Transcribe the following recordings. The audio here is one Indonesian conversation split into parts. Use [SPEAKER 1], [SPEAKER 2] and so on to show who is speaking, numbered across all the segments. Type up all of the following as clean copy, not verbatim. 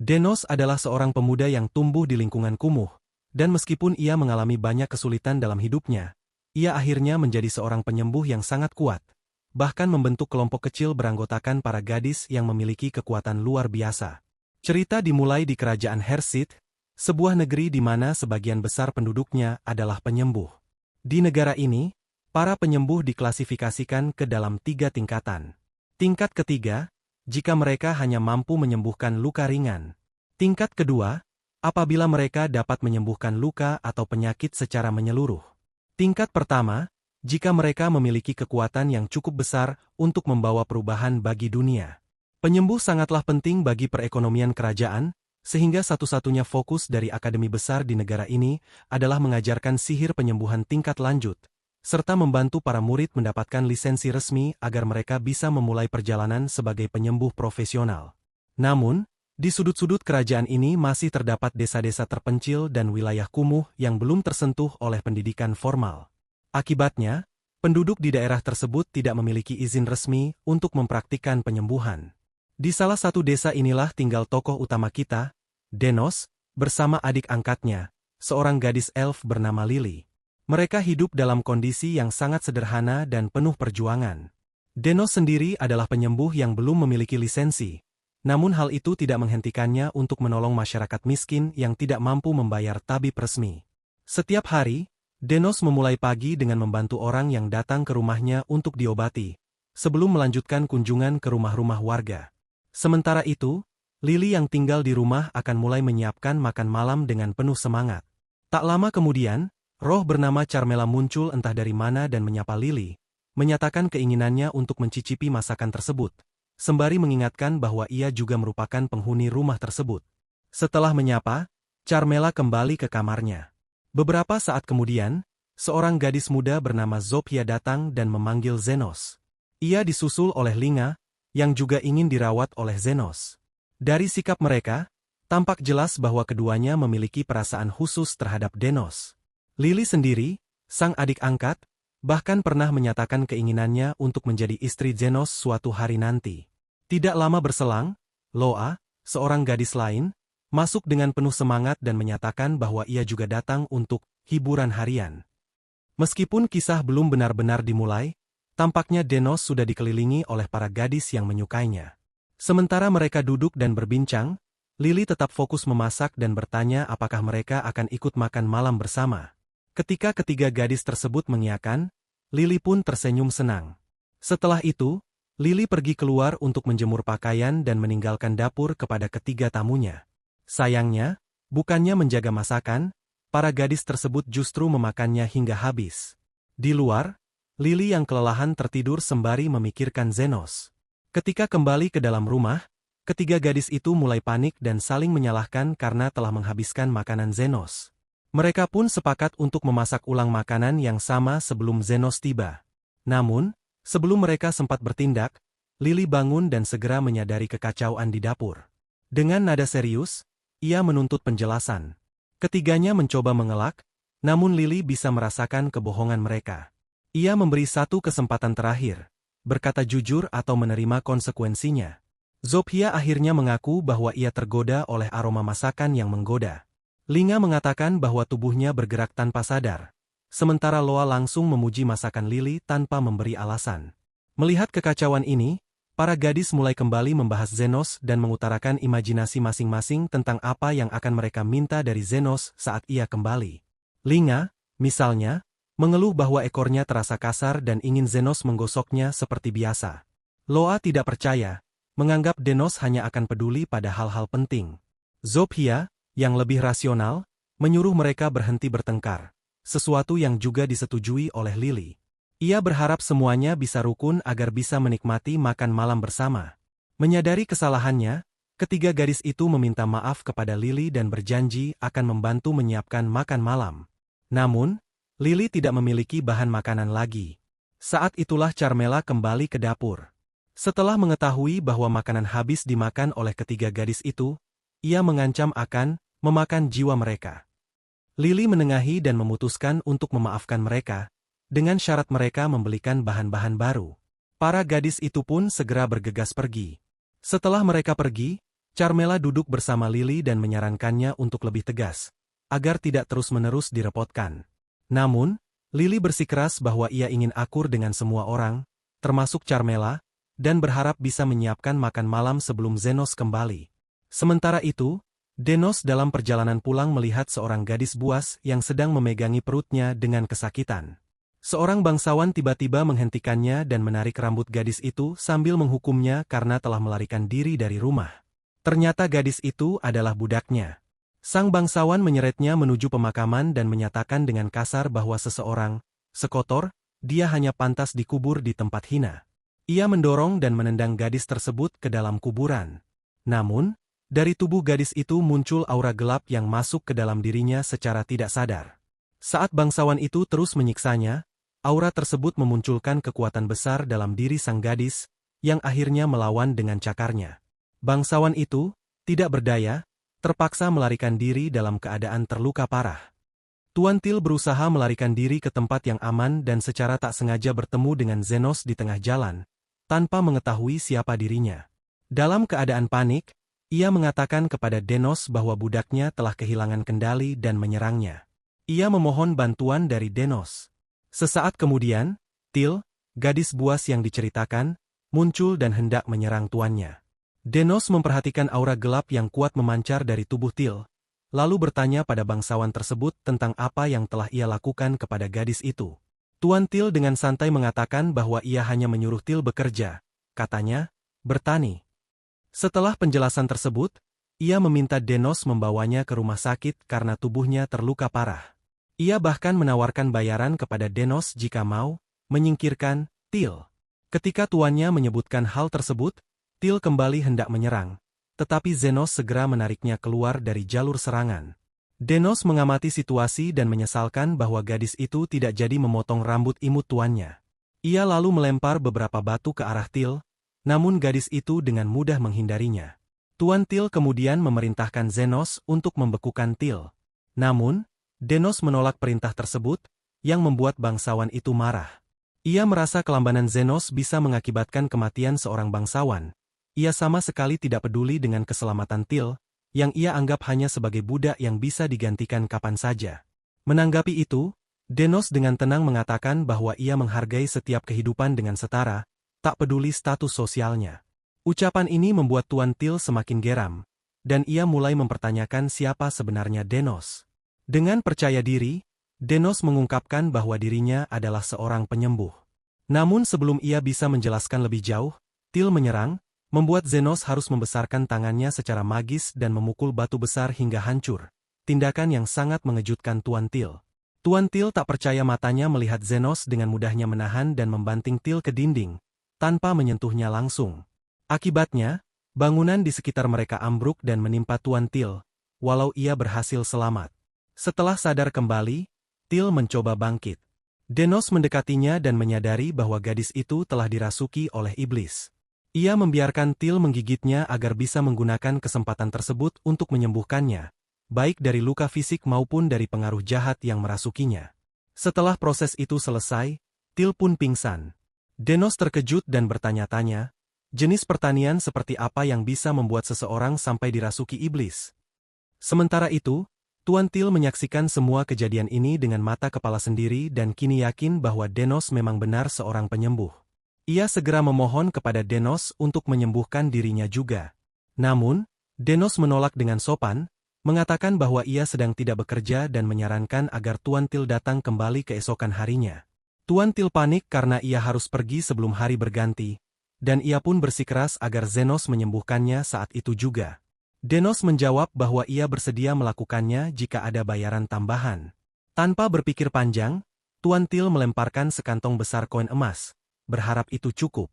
[SPEAKER 1] Denos adalah seorang pemuda yang tumbuh di lingkungan kumuh, dan meskipun ia mengalami banyak kesulitan dalam hidupnya, ia akhirnya menjadi seorang penyembuh yang sangat kuat, bahkan membentuk kelompok kecil beranggotakan para gadis yang memiliki kekuatan luar biasa. Cerita dimulai di kerajaan Hersit, sebuah negeri di mana sebagian besar penduduknya adalah penyembuh. Di negara ini, para penyembuh diklasifikasikan ke dalam 3 tingkatan. Tingkat ketiga, jika mereka hanya mampu menyembuhkan luka ringan. Tingkat kedua, apabila mereka dapat menyembuhkan luka atau penyakit secara menyeluruh. Tingkat pertama, jika mereka memiliki kekuatan yang cukup besar untuk membawa perubahan bagi dunia. Penyembuh sangatlah penting bagi perekonomian kerajaan, sehingga satu-satunya fokus dari akademi besar di negara ini adalah mengajarkan sihir penyembuhan tingkat lanjut, serta membantu para murid mendapatkan lisensi resmi agar mereka bisa memulai perjalanan sebagai penyembuh profesional. Namun, di sudut-sudut kerajaan ini masih terdapat desa-desa terpencil dan wilayah kumuh yang belum tersentuh oleh pendidikan formal. Akibatnya, penduduk di daerah tersebut tidak memiliki izin resmi untuk mempraktikkan penyembuhan. Di salah satu desa inilah tinggal tokoh utama kita, Denos, bersama adik angkatnya, seorang gadis elf bernama Lily. Mereka hidup dalam kondisi yang sangat sederhana dan penuh perjuangan. Denos sendiri adalah penyembuh yang belum memiliki lisensi, namun hal itu tidak menghentikannya untuk menolong masyarakat miskin yang tidak mampu membayar tabib resmi. Setiap hari, Denos memulai pagi dengan membantu orang yang datang ke rumahnya untuk diobati, sebelum melanjutkan kunjungan ke rumah-rumah warga. Sementara itu, Lily yang tinggal di rumah akan mulai menyiapkan makan malam dengan penuh semangat. Tak lama kemudian, roh bernama Carmela muncul entah dari mana dan menyapa Lily, menyatakan keinginannya untuk mencicipi masakan tersebut, sembari mengingatkan bahwa ia juga merupakan penghuni rumah tersebut. Setelah menyapa, Carmela kembali ke kamarnya. Beberapa saat kemudian, seorang gadis muda bernama Zophia datang dan memanggil Zenos. Ia disusul oleh Linga, yang juga ingin dirawat oleh Zenos. Dari sikap mereka, tampak jelas bahwa keduanya memiliki perasaan khusus terhadap Denos. Lily sendiri, sang adik angkat, bahkan pernah menyatakan keinginannya untuk menjadi istri Zenos suatu hari nanti. Tidak lama berselang, Loa, seorang gadis lain, masuk dengan penuh semangat dan menyatakan bahwa ia juga datang untuk hiburan harian. Meskipun kisah belum benar-benar dimulai, tampaknya Denos sudah dikelilingi oleh para gadis yang menyukainya. Sementara mereka duduk dan berbincang, Lily tetap fokus memasak dan bertanya apakah mereka akan ikut makan malam bersama. Ketika ketiga gadis tersebut mengiyakan, Lily pun tersenyum senang. Setelah itu, Lily pergi keluar untuk menjemur pakaian dan meninggalkan dapur kepada ketiga tamunya. Sayangnya, bukannya menjaga masakan, para gadis tersebut justru memakannya hingga habis. Di luar, Lily yang kelelahan tertidur sembari memikirkan Zenos. Ketika kembali ke dalam rumah, ketiga gadis itu mulai panik dan saling menyalahkan karena telah menghabiskan makanan Zenos. Mereka pun sepakat untuk memasak ulang makanan yang sama sebelum Zenos tiba. Namun, sebelum mereka sempat bertindak, Lily bangun dan segera menyadari kekacauan di dapur. Dengan nada serius, ia menuntut penjelasan. Ketiganya mencoba mengelak, namun Lily bisa merasakan kebohongan mereka. Ia memberi satu kesempatan terakhir, berkata jujur atau menerima konsekuensinya. Zophia akhirnya mengaku bahwa ia tergoda oleh aroma masakan yang menggoda. Linga mengatakan bahwa tubuhnya bergerak tanpa sadar, sementara Loa langsung memuji masakan Lily tanpa memberi alasan. Melihat kekacauan ini, para gadis mulai kembali membahas Zenos dan mengutarakan imajinasi masing-masing tentang apa yang akan mereka minta dari Zenos saat ia kembali. Linga, misalnya, mengeluh bahwa ekornya terasa kasar dan ingin Zenos menggosoknya seperti biasa. Loa tidak percaya, menganggap Denos hanya akan peduli pada hal-hal penting. Zophia, yang lebih rasional, menyuruh mereka berhenti bertengkar, sesuatu yang juga disetujui oleh Lily. Ia berharap semuanya bisa rukun agar bisa menikmati makan malam bersama. Menyadari kesalahannya, ketiga gadis itu meminta maaf kepada Lily dan berjanji akan membantu menyiapkan makan malam. Namun, Lily tidak memiliki bahan makanan lagi. Saat itulah Carmela kembali ke dapur. Setelah mengetahui bahwa makanan habis dimakan oleh ketiga gadis itu, ia mengancam akan memakan jiwa mereka. Lily menengahi dan memutuskan untuk memaafkan mereka, dengan syarat mereka membelikan bahan-bahan baru. Para gadis itu pun segera bergegas pergi. Setelah mereka pergi, Carmela duduk bersama Lily dan menyarankannya untuk lebih tegas, agar tidak terus-menerus direpotkan. Namun, Lily bersikeras bahwa ia ingin akur dengan semua orang, termasuk Carmela, dan berharap bisa menyiapkan makan malam sebelum Zenos kembali. Sementara itu, Denos dalam perjalanan pulang melihat seorang gadis buas yang sedang memegangi perutnya dengan kesakitan. Seorang bangsawan tiba-tiba menghentikannya dan menarik rambut gadis itu sambil menghukumnya karena telah melarikan diri dari rumah. Ternyata gadis itu adalah budaknya. Sang bangsawan menyeretnya menuju pemakaman dan menyatakan dengan kasar bahwa seseorang, sekotor, dia hanya pantas dikubur di tempat hina. Ia mendorong dan menendang gadis tersebut ke dalam kuburan. Namun, dari tubuh gadis itu muncul aura gelap yang masuk ke dalam dirinya secara tidak sadar. Saat bangsawan itu terus menyiksanya, aura tersebut memunculkan kekuatan besar dalam diri sang gadis, yang akhirnya melawan dengan cakarnya. Bangsawan itu, tidak berdaya, terpaksa melarikan diri dalam keadaan terluka parah. Tuan Til berusaha melarikan diri ke tempat yang aman dan secara tak sengaja bertemu dengan Zenos di tengah jalan, tanpa mengetahui siapa dirinya. Dalam keadaan panik, ia mengatakan kepada Denos bahwa budaknya telah kehilangan kendali dan menyerangnya. Ia memohon bantuan dari Denos. Sesaat kemudian, Til, gadis buas yang diceritakan, muncul dan hendak menyerang tuannya. Denos memperhatikan aura gelap yang kuat memancar dari tubuh Til, lalu bertanya pada bangsawan tersebut tentang apa yang telah ia lakukan kepada gadis itu. Tuan Til dengan santai mengatakan bahwa ia hanya menyuruh Til bekerja, katanya, bertani. Setelah penjelasan tersebut, ia meminta Denos membawanya ke rumah sakit karena tubuhnya terluka parah. Ia bahkan menawarkan bayaran kepada Denos jika mau menyingkirkan Til. Ketika tuannya menyebutkan hal tersebut, Til kembali hendak menyerang, tetapi Zenos segera menariknya keluar dari jalur serangan. Denos mengamati situasi dan menyesalkan bahwa gadis itu tidak jadi memotong rambut imut tuannya. Ia lalu melempar beberapa batu ke arah Til, namun gadis itu dengan mudah menghindarinya. Tuan Til kemudian memerintahkan Zenos untuk membekukan Til. Namun, Denos menolak perintah tersebut, yang membuat bangsawan itu marah. Ia merasa kelambanan Zenos bisa mengakibatkan kematian seorang bangsawan. Ia sama sekali tidak peduli dengan keselamatan Til, yang ia anggap hanya sebagai budak yang bisa digantikan kapan saja. Menanggapi itu, Denos dengan tenang mengatakan bahwa ia menghargai setiap kehidupan dengan setara, tak peduli status sosialnya. Ucapan ini membuat Tuan Til semakin geram, dan ia mulai mempertanyakan siapa sebenarnya Denos. Dengan percaya diri, Denos mengungkapkan bahwa dirinya adalah seorang penyembuh. Namun sebelum ia bisa menjelaskan lebih jauh, Til menyerang, membuat Zenos harus membesarkan tangannya secara magis dan memukul batu besar hingga hancur. Tindakan yang sangat mengejutkan Tuan Til. Tuan Til tak percaya matanya melihat Zenos dengan mudahnya menahan dan membanting Til ke dinding, tanpa menyentuhnya langsung. Akibatnya, bangunan di sekitar mereka ambruk dan menimpa Tuan Til, walau ia berhasil selamat. Setelah sadar kembali, Til mencoba bangkit. Denos mendekatinya dan menyadari bahwa gadis itu telah dirasuki oleh iblis. Ia membiarkan Til menggigitnya agar bisa menggunakan kesempatan tersebut untuk menyembuhkannya, baik dari luka fisik maupun dari pengaruh jahat yang merasukinya. Setelah proses itu selesai, Til pun pingsan. Denos terkejut dan bertanya-tanya, jenis pertanian seperti apa yang bisa membuat seseorang sampai dirasuki iblis? Sementara itu, Tuan Til menyaksikan semua kejadian ini dengan mata kepala sendiri dan kini yakin bahwa Denos memang benar seorang penyembuh. Ia segera memohon kepada Denos untuk menyembuhkan dirinya juga. Namun, Denos menolak dengan sopan, mengatakan bahwa ia sedang tidak bekerja dan menyarankan agar Tuan Til datang kembali keesokan harinya. Tuan Til panik karena ia harus pergi sebelum hari berganti, dan ia pun bersikeras agar Zenos menyembuhkannya saat itu juga. Denos menjawab bahwa ia bersedia melakukannya jika ada bayaran tambahan. Tanpa berpikir panjang, Tuan Til melemparkan sekantong besar koin emas, berharap itu cukup.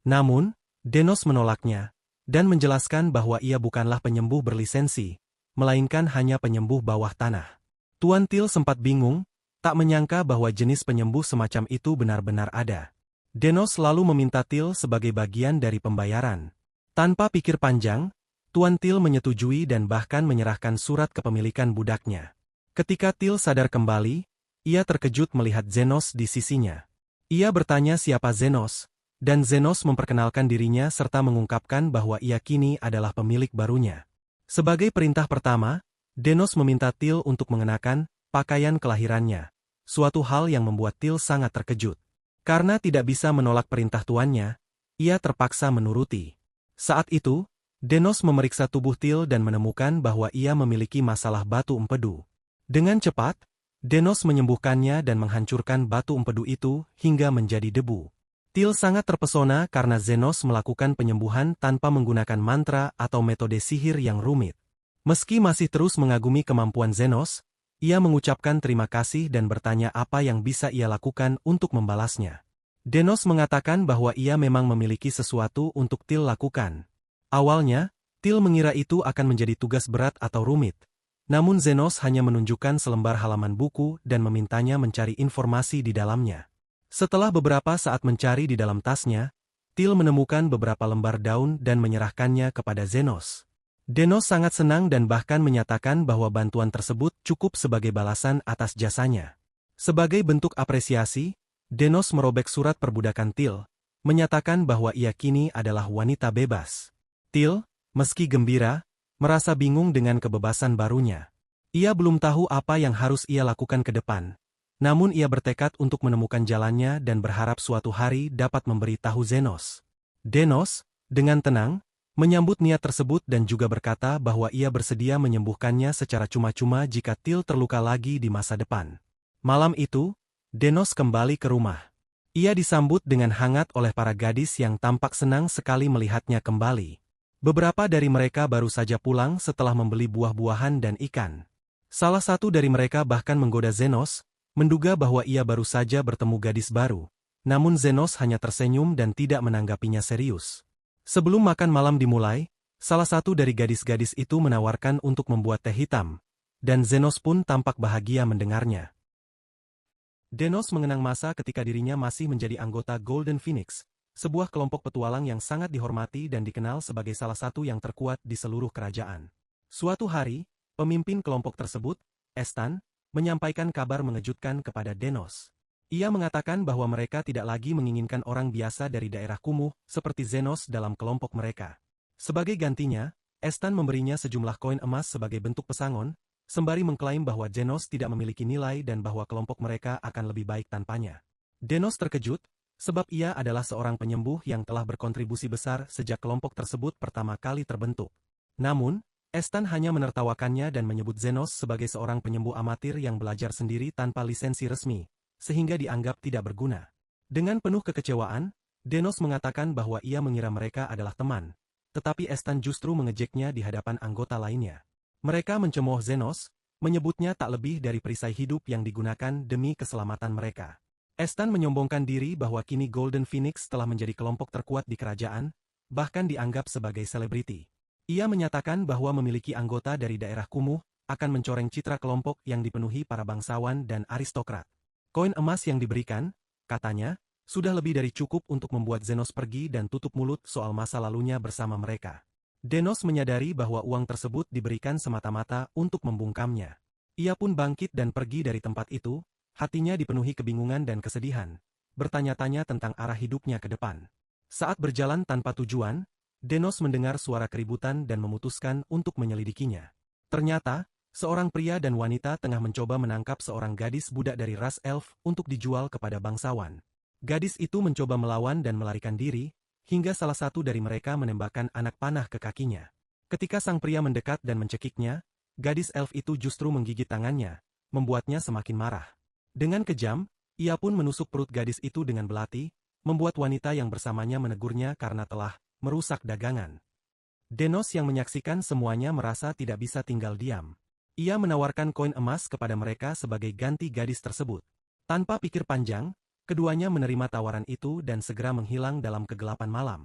[SPEAKER 1] Namun, Denos menolaknya, dan menjelaskan bahwa ia bukanlah penyembuh berlisensi, melainkan hanya penyembuh bawah tanah. Tuan Til sempat bingung, tak menyangka bahwa jenis penyembuh semacam itu benar-benar ada. Denos lalu meminta Til sebagai bagian dari pembayaran. Tanpa pikir panjang, Tuan Til menyetujui dan bahkan menyerahkan surat kepemilikan budaknya. Ketika Til sadar kembali, ia terkejut melihat Zenos di sisinya. Ia bertanya siapa Zenos, Dan Zenos memperkenalkan dirinya serta mengungkapkan bahwa ia kini adalah pemilik barunya. Sebagai perintah pertama, Denos meminta Til untuk mengenakan pakaian kelahirannya. Suatu hal yang membuat Til sangat terkejut. Karena tidak bisa menolak perintah tuannya, ia terpaksa menuruti. Saat itu, Denos memeriksa tubuh Til dan menemukan bahwa ia memiliki masalah batu empedu. Dengan cepat, Denos menyembuhkannya dan menghancurkan batu empedu itu hingga menjadi debu. Til sangat terpesona karena Zenos melakukan penyembuhan tanpa menggunakan mantra atau metode sihir yang rumit. Meski masih terus mengagumi kemampuan Zenos, ia mengucapkan terima kasih dan bertanya apa yang bisa ia lakukan untuk membalasnya. Denos mengatakan bahwa ia memang memiliki sesuatu untuk Til lakukan. Awalnya, Til mengira itu akan menjadi tugas berat atau rumit. Namun Zenos hanya menunjukkan selembar halaman buku dan memintanya mencari informasi di dalamnya. Setelah beberapa saat mencari di dalam tasnya, Til menemukan beberapa lembar daun dan menyerahkannya kepada Zenos. Denos sangat senang dan bahkan menyatakan bahwa bantuan tersebut cukup sebagai balasan atas jasanya. Sebagai bentuk apresiasi, Denos merobek surat perbudakan Til, menyatakan bahwa ia kini adalah wanita bebas. Til, meski gembira, merasa bingung dengan kebebasan barunya. Ia belum tahu apa yang harus ia lakukan ke depan. Namun ia bertekad untuk menemukan jalannya dan berharap suatu hari dapat memberitahu Zenos. Denos, dengan tenang, menyambut niat tersebut dan juga berkata bahwa ia bersedia menyembuhkannya secara cuma-cuma jika Til terluka lagi di masa depan. Malam itu, Denos kembali ke rumah. Ia disambut dengan hangat oleh para gadis yang tampak senang sekali melihatnya kembali. Beberapa dari mereka baru saja pulang setelah membeli buah-buahan dan ikan. Salah satu dari mereka bahkan menggoda Zenos, menduga bahwa ia baru saja bertemu gadis baru. Namun Zenos hanya tersenyum dan tidak menanggapinya serius. Sebelum makan malam dimulai, salah satu dari gadis-gadis itu menawarkan untuk membuat teh hitam, dan Zenos pun tampak bahagia mendengarnya. Denos mengenang masa ketika dirinya masih menjadi anggota Golden Phoenix, sebuah kelompok petualang yang sangat dihormati dan dikenal sebagai salah satu yang terkuat di seluruh kerajaan. Suatu hari, pemimpin kelompok tersebut, Estan, menyampaikan kabar mengejutkan kepada Denos. Ia mengatakan bahwa mereka tidak lagi menginginkan orang biasa dari daerah kumuh seperti Zenos dalam kelompok mereka. Sebagai gantinya, Estan memberinya sejumlah koin emas sebagai bentuk pesangon, sembari mengklaim bahwa Zenos tidak memiliki nilai dan bahwa kelompok mereka akan lebih baik tanpanya. Denos terkejut, sebab ia adalah seorang penyembuh yang telah berkontribusi besar sejak kelompok tersebut pertama kali terbentuk. Namun, Estan hanya menertawakannya dan menyebut Zenos sebagai seorang penyembuh amatir yang belajar sendiri tanpa lisensi resmi, sehingga dianggap tidak berguna. Dengan penuh kekecewaan, Denos mengatakan bahwa ia mengira mereka adalah teman, tetapi Estan justru mengejeknya di hadapan anggota lainnya. Mereka mencemooh Zenos, menyebutnya tak lebih dari perisai hidup yang digunakan demi keselamatan mereka. Estan menyombongkan diri bahwa kini Golden Phoenix telah menjadi kelompok terkuat di kerajaan, bahkan dianggap sebagai selebriti. Ia menyatakan bahwa memiliki anggota dari daerah kumuh akan mencoreng citra kelompok yang dipenuhi para bangsawan dan aristokrat. Koin emas yang diberikan, katanya, sudah lebih dari cukup untuk membuat Zenos pergi dan tutup mulut soal masa lalunya bersama mereka. Denos menyadari bahwa uang tersebut diberikan semata-mata untuk membungkamnya. Ia pun bangkit dan pergi dari tempat itu, hatinya dipenuhi kebingungan dan kesedihan, bertanya-tanya tentang arah hidupnya ke depan. Saat berjalan tanpa tujuan, Denos mendengar suara keributan dan memutuskan untuk menyelidikinya. Ternyata, seorang pria dan wanita tengah mencoba menangkap seorang gadis budak dari ras elf untuk dijual kepada bangsawan. Gadis itu mencoba melawan dan melarikan diri, hingga salah satu dari mereka menembakkan anak panah ke kakinya. Ketika sang pria mendekat dan mencekiknya, gadis elf itu justru menggigit tangannya, membuatnya semakin marah. Dengan kejam, ia pun menusuk perut gadis itu dengan belati, membuat wanita yang bersamanya menegurnya karena telah merusak dagangan. Denos yang menyaksikan semuanya merasa tidak bisa tinggal diam. Ia menawarkan koin emas kepada mereka sebagai ganti gadis tersebut. Tanpa pikir panjang, keduanya menerima tawaran itu dan segera menghilang dalam kegelapan malam.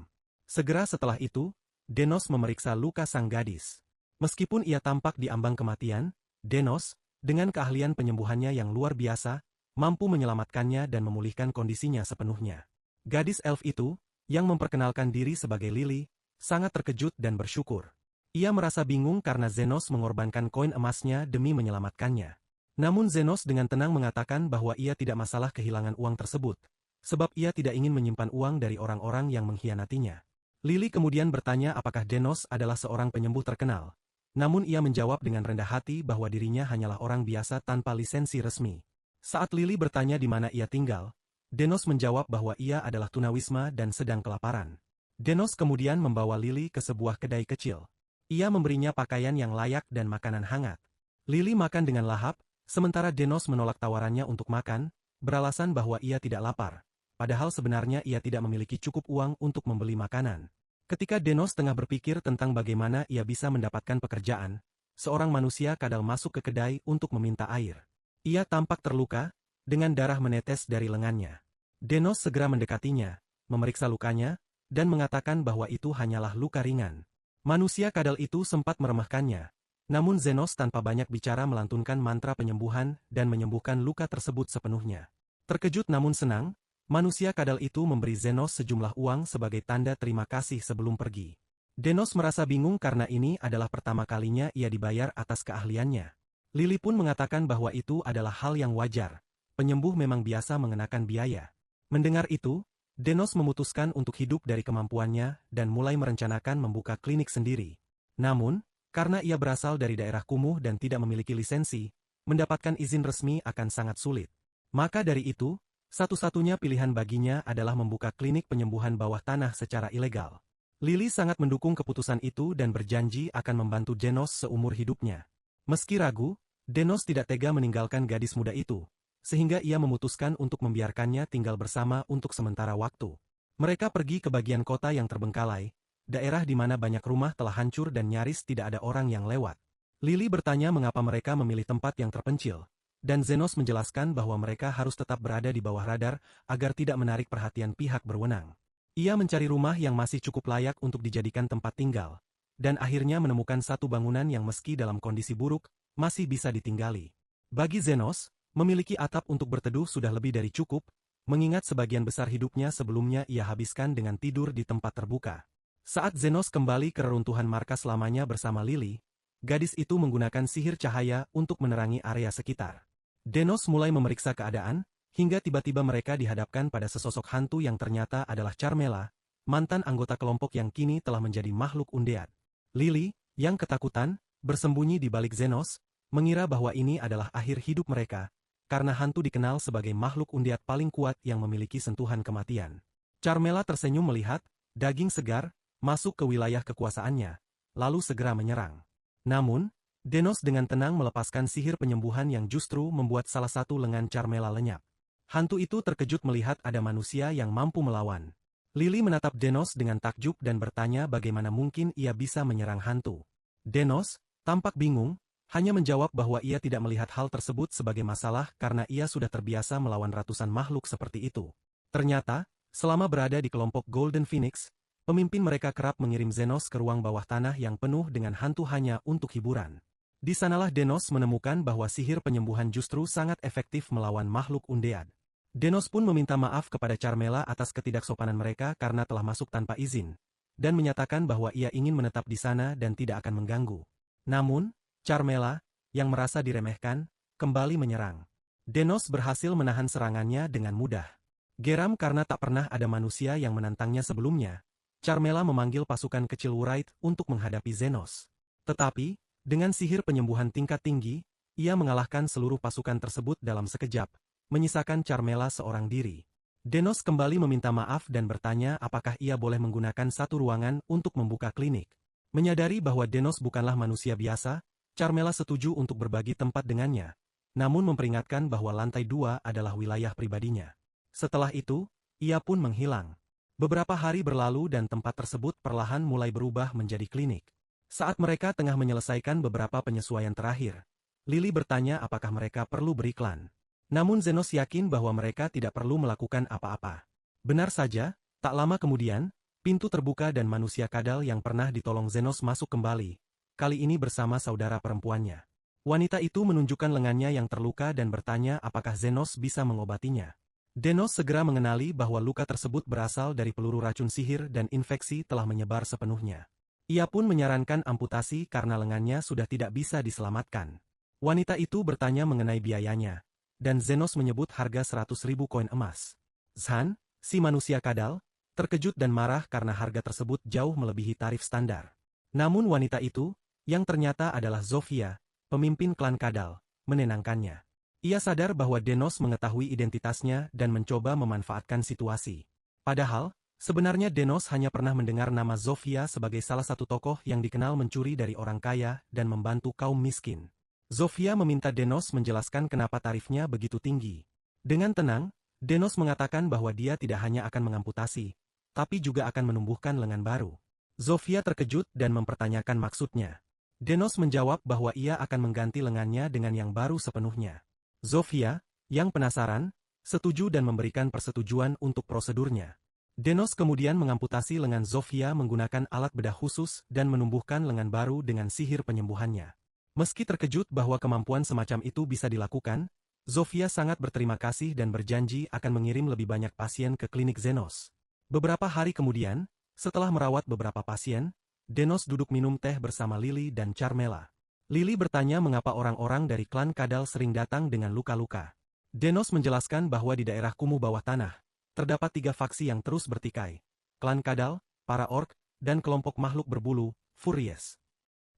[SPEAKER 1] Segera setelah itu, Denos memeriksa luka sang gadis. Meskipun ia tampak di ambang kematian, Denos, dengan keahlian penyembuhannya yang luar biasa, mampu menyelamatkannya dan memulihkan kondisinya sepenuhnya. Gadis elf itu, yang memperkenalkan diri sebagai Lily, sangat terkejut dan bersyukur. Ia merasa bingung karena Zenos mengorbankan koin emasnya demi menyelamatkannya. Namun Zenos dengan tenang mengatakan bahwa ia tidak masalah kehilangan uang tersebut, sebab ia tidak ingin menyimpan uang dari orang-orang yang mengkhianatinya. Lily kemudian bertanya apakah Denos adalah seorang penyembuh terkenal. Namun ia menjawab dengan rendah hati bahwa dirinya hanyalah orang biasa tanpa lisensi resmi. Saat Lily bertanya di mana ia tinggal, Denos menjawab bahwa ia adalah tunawisma dan sedang kelaparan. Denos kemudian membawa Lily ke sebuah kedai kecil. Ia memberinya pakaian yang layak dan makanan hangat. Lily makan dengan lahap, sementara Denos menolak tawarannya untuk makan, beralasan bahwa ia tidak lapar. Padahal sebenarnya ia tidak memiliki cukup uang untuk membeli makanan. Ketika Denos tengah berpikir tentang bagaimana ia bisa mendapatkan pekerjaan, seorang manusia kadal masuk ke kedai untuk meminta air. Ia tampak terluka, dengan darah menetes dari lengannya. Denos segera mendekatinya, memeriksa lukanya, dan mengatakan bahwa itu hanyalah luka ringan. Manusia kadal itu sempat meremehkannya, namun Zenos tanpa banyak bicara melantunkan mantra penyembuhan dan menyembuhkan luka tersebut sepenuhnya. Terkejut namun senang, manusia kadal itu memberi Zenos sejumlah uang sebagai tanda terima kasih sebelum pergi. Denos merasa bingung karena ini adalah pertama kalinya ia dibayar atas keahliannya. Lily pun mengatakan bahwa itu adalah hal yang wajar. Penyembuh memang biasa mengenakan biaya. Mendengar itu, Denos memutuskan untuk hidup dari kemampuannya dan mulai merencanakan membuka klinik sendiri. Namun, karena ia berasal dari daerah kumuh dan tidak memiliki lisensi, mendapatkan izin resmi akan sangat sulit. Maka dari itu, satu-satunya pilihan baginya adalah membuka klinik penyembuhan bawah tanah secara ilegal. Lily sangat mendukung keputusan itu dan berjanji akan membantu Denos seumur hidupnya. Meski ragu, Denos tidak tega meninggalkan gadis muda itu, sehingga ia memutuskan untuk membiarkannya tinggal bersama untuk sementara waktu. Mereka pergi ke bagian kota yang terbengkalai, daerah di mana banyak rumah telah hancur dan nyaris tidak ada orang yang lewat. Lily bertanya mengapa mereka memilih tempat yang terpencil, dan Zenos menjelaskan bahwa mereka harus tetap berada di bawah radar agar tidak menarik perhatian pihak berwenang. Ia mencari rumah yang masih cukup layak untuk dijadikan tempat tinggal, dan akhirnya menemukan satu bangunan yang meski dalam kondisi buruk, masih bisa ditinggali. Bagi Zenos, memiliki atap untuk berteduh sudah lebih dari cukup, mengingat sebagian besar hidupnya sebelumnya ia habiskan dengan tidur di tempat terbuka. Saat Zenos kembali ke reruntuhan markas lamanya bersama Lily, gadis itu menggunakan sihir cahaya untuk menerangi area sekitar. Denos mulai memeriksa keadaan, hingga tiba-tiba mereka dihadapkan pada sesosok hantu yang ternyata adalah Carmela, mantan anggota kelompok yang kini telah menjadi makhluk undead. Lily, yang ketakutan, bersembunyi di balik Zenos, mengira bahwa ini adalah akhir hidup mereka, karena hantu dikenal sebagai makhluk undead paling kuat yang memiliki sentuhan kematian. Carmela tersenyum melihat daging segar masuk ke wilayah kekuasaannya, lalu segera menyerang. Namun, Denos dengan tenang melepaskan sihir penyembuhan yang justru membuat salah satu lengan Carmela lenyap. Hantu itu terkejut melihat ada manusia yang mampu melawan. Lily menatap Denos dengan takjub dan bertanya bagaimana mungkin ia bisa menyerang hantu. Denos, tampak bingung, hanya menjawab bahwa ia tidak melihat hal tersebut sebagai masalah karena ia sudah terbiasa melawan ratusan makhluk seperti itu. Ternyata, selama berada di kelompok Golden Phoenix, pemimpin mereka kerap mengirim Zenos ke ruang bawah tanah yang penuh dengan hantu hanya untuk hiburan. Di sanalah Denos menemukan bahwa sihir penyembuhan justru sangat efektif melawan makhluk undead. Denos pun meminta maaf kepada Carmela atas ketidaksopanan mereka karena telah masuk tanpa izin, dan menyatakan bahwa ia ingin menetap di sana dan tidak akan mengganggu. Namun, Carmela, yang merasa diremehkan, kembali menyerang. Denos berhasil menahan serangannya dengan mudah. Geram karena tak pernah ada manusia yang menantangnya sebelumnya, Carmela memanggil pasukan kecil Wright untuk menghadapi Zenos. Tetapi, dengan sihir penyembuhan tingkat tinggi, ia mengalahkan seluruh pasukan tersebut dalam sekejap, menyisakan Carmela seorang diri. Denos kembali meminta maaf dan bertanya apakah ia boleh menggunakan satu ruangan untuk membuka klinik. Menyadari bahwa Denos bukanlah manusia biasa, Carmela setuju untuk berbagi tempat dengannya, namun memperingatkan bahwa lantai 2 adalah wilayah pribadinya. Setelah itu, ia pun menghilang. Beberapa hari berlalu dan tempat tersebut perlahan mulai berubah menjadi klinik. Saat mereka tengah menyelesaikan beberapa penyesuaian terakhir, Lily bertanya apakah mereka perlu beriklan. Namun Zenos yakin bahwa mereka tidak perlu melakukan apa-apa. Benar saja, tak lama kemudian, pintu terbuka dan manusia kadal yang pernah ditolong Zenos masuk kembali. Kali ini bersama saudara perempuannya. Wanita itu menunjukkan lengannya yang terluka dan bertanya apakah Zenos bisa mengobatinya. Denos segera mengenali bahwa luka tersebut berasal dari peluru racun sihir dan infeksi telah menyebar sepenuhnya. Ia pun menyarankan amputasi karena lengannya sudah tidak bisa diselamatkan. Wanita itu bertanya mengenai biayanya, dan Zenos menyebut harga 100.000 koin emas. Zhan, si manusia kadal, terkejut dan marah karena harga tersebut jauh melebihi tarif standar. Namun wanita itu, yang ternyata adalah Zofia, pemimpin klan kadal, menenangkannya. Ia sadar bahwa Denos mengetahui identitasnya dan mencoba memanfaatkan situasi. Padahal, sebenarnya Denos hanya pernah mendengar nama Zofia sebagai salah satu tokoh yang dikenal mencuri dari orang kaya dan membantu kaum miskin. Zofia meminta Denos menjelaskan kenapa tarifnya begitu tinggi. Dengan tenang, Denos mengatakan bahwa dia tidak hanya akan mengamputasi, tapi juga akan menumbuhkan lengan baru. Zofia terkejut dan mempertanyakan maksudnya. Denos menjawab bahwa ia akan mengganti lengannya dengan yang baru sepenuhnya. Zofia, yang penasaran, setuju dan memberikan persetujuan untuk prosedurnya. Denos kemudian mengamputasi lengan Zofia menggunakan alat bedah khusus dan menumbuhkan lengan baru dengan sihir penyembuhannya. Meski terkejut bahwa kemampuan semacam itu bisa dilakukan, Zofia sangat berterima kasih dan berjanji akan mengirim lebih banyak pasien ke klinik Zenos. Beberapa hari kemudian, setelah merawat beberapa pasien, Denos duduk minum teh bersama Lily dan Carmela. Lily bertanya mengapa orang-orang dari klan Kadal sering datang dengan luka-luka. Denos menjelaskan bahwa di daerah kumuh bawah tanah, terdapat 3 faksi yang terus bertikai. Klan Kadal, para orc, dan kelompok makhluk berbulu, Furies.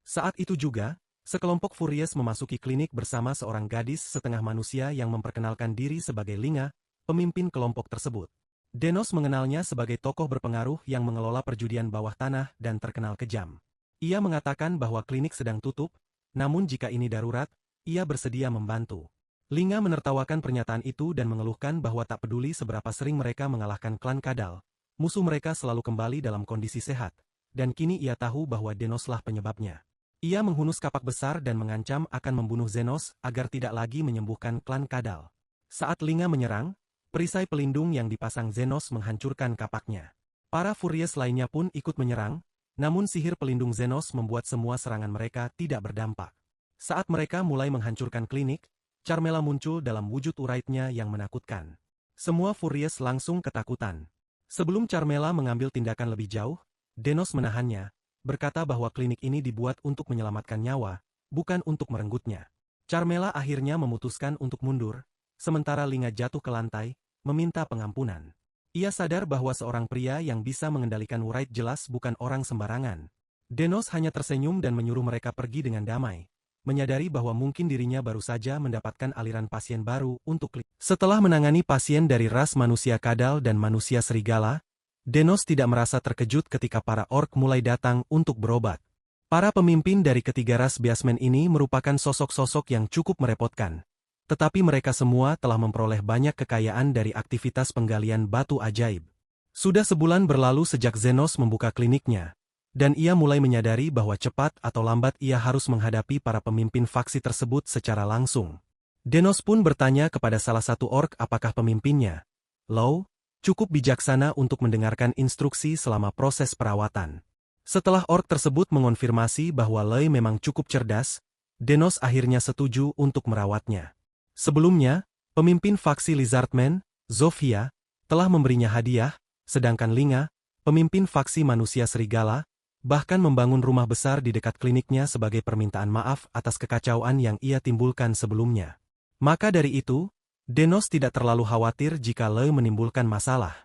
[SPEAKER 1] Saat itu juga, sekelompok Furies memasuki klinik bersama seorang gadis setengah manusia yang memperkenalkan diri sebagai Linga, pemimpin kelompok tersebut. Denos mengenalnya sebagai tokoh berpengaruh yang mengelola perjudian bawah tanah dan terkenal kejam. Ia mengatakan bahwa klinik sedang tutup, namun jika ini darurat, ia bersedia membantu. Linga menertawakan pernyataan itu dan mengeluhkan bahwa tak peduli seberapa sering mereka mengalahkan klan Kadal, musuh mereka selalu kembali dalam kondisi sehat, dan kini ia tahu bahwa Denoslah penyebabnya. Ia menghunus kapak besar dan mengancam akan membunuh Zenos agar tidak lagi menyembuhkan klan Kadal. Saat Linga menyerang, perisai pelindung yang dipasang Zenos menghancurkan kapaknya. Para Furies lainnya pun ikut menyerang, namun sihir pelindung Zenos membuat semua serangan mereka tidak berdampak. Saat mereka mulai menghancurkan klinik, Carmela muncul dalam wujud uraitnya yang menakutkan. Semua Furies langsung ketakutan. Sebelum Carmela mengambil tindakan lebih jauh, Denos menahannya, berkata bahwa klinik ini dibuat untuk menyelamatkan nyawa, bukan untuk merenggutnya. Carmela akhirnya memutuskan untuk mundur, sementara Linga jatuh ke lantai, meminta pengampunan. Ia sadar bahwa seorang pria yang bisa mengendalikan Wright jelas bukan orang sembarangan. Denos hanya tersenyum dan menyuruh mereka pergi dengan damai, menyadari bahwa mungkin dirinya baru saja mendapatkan aliran pasien baru untuk klinik. Setelah menangani pasien dari ras manusia kadal dan manusia serigala, Denos tidak merasa terkejut ketika para orc mulai datang untuk berobat. Para pemimpin dari ketiga ras Beastmen ini merupakan sosok-sosok yang cukup merepotkan. Tetapi mereka semua telah memperoleh banyak kekayaan dari aktivitas penggalian batu ajaib. Sudah sebulan berlalu sejak Zenos membuka kliniknya, dan ia mulai menyadari bahwa cepat atau lambat ia harus menghadapi para pemimpin faksi tersebut secara langsung. Denos pun bertanya kepada salah satu orc apakah pemimpinnya, Low, cukup bijaksana untuk mendengarkan instruksi selama proses perawatan. Setelah orc tersebut mengonfirmasi bahwa Lei memang cukup cerdas, Denos akhirnya setuju untuk merawatnya. Sebelumnya, pemimpin faksi Lizardmen, Zofia, telah memberinya hadiah, sedangkan Linga, pemimpin faksi manusia serigala, bahkan membangun rumah besar di dekat kliniknya sebagai permintaan maaf atas kekacauan yang ia timbulkan sebelumnya. Maka dari itu, Denos tidak terlalu khawatir jika Lei menimbulkan masalah.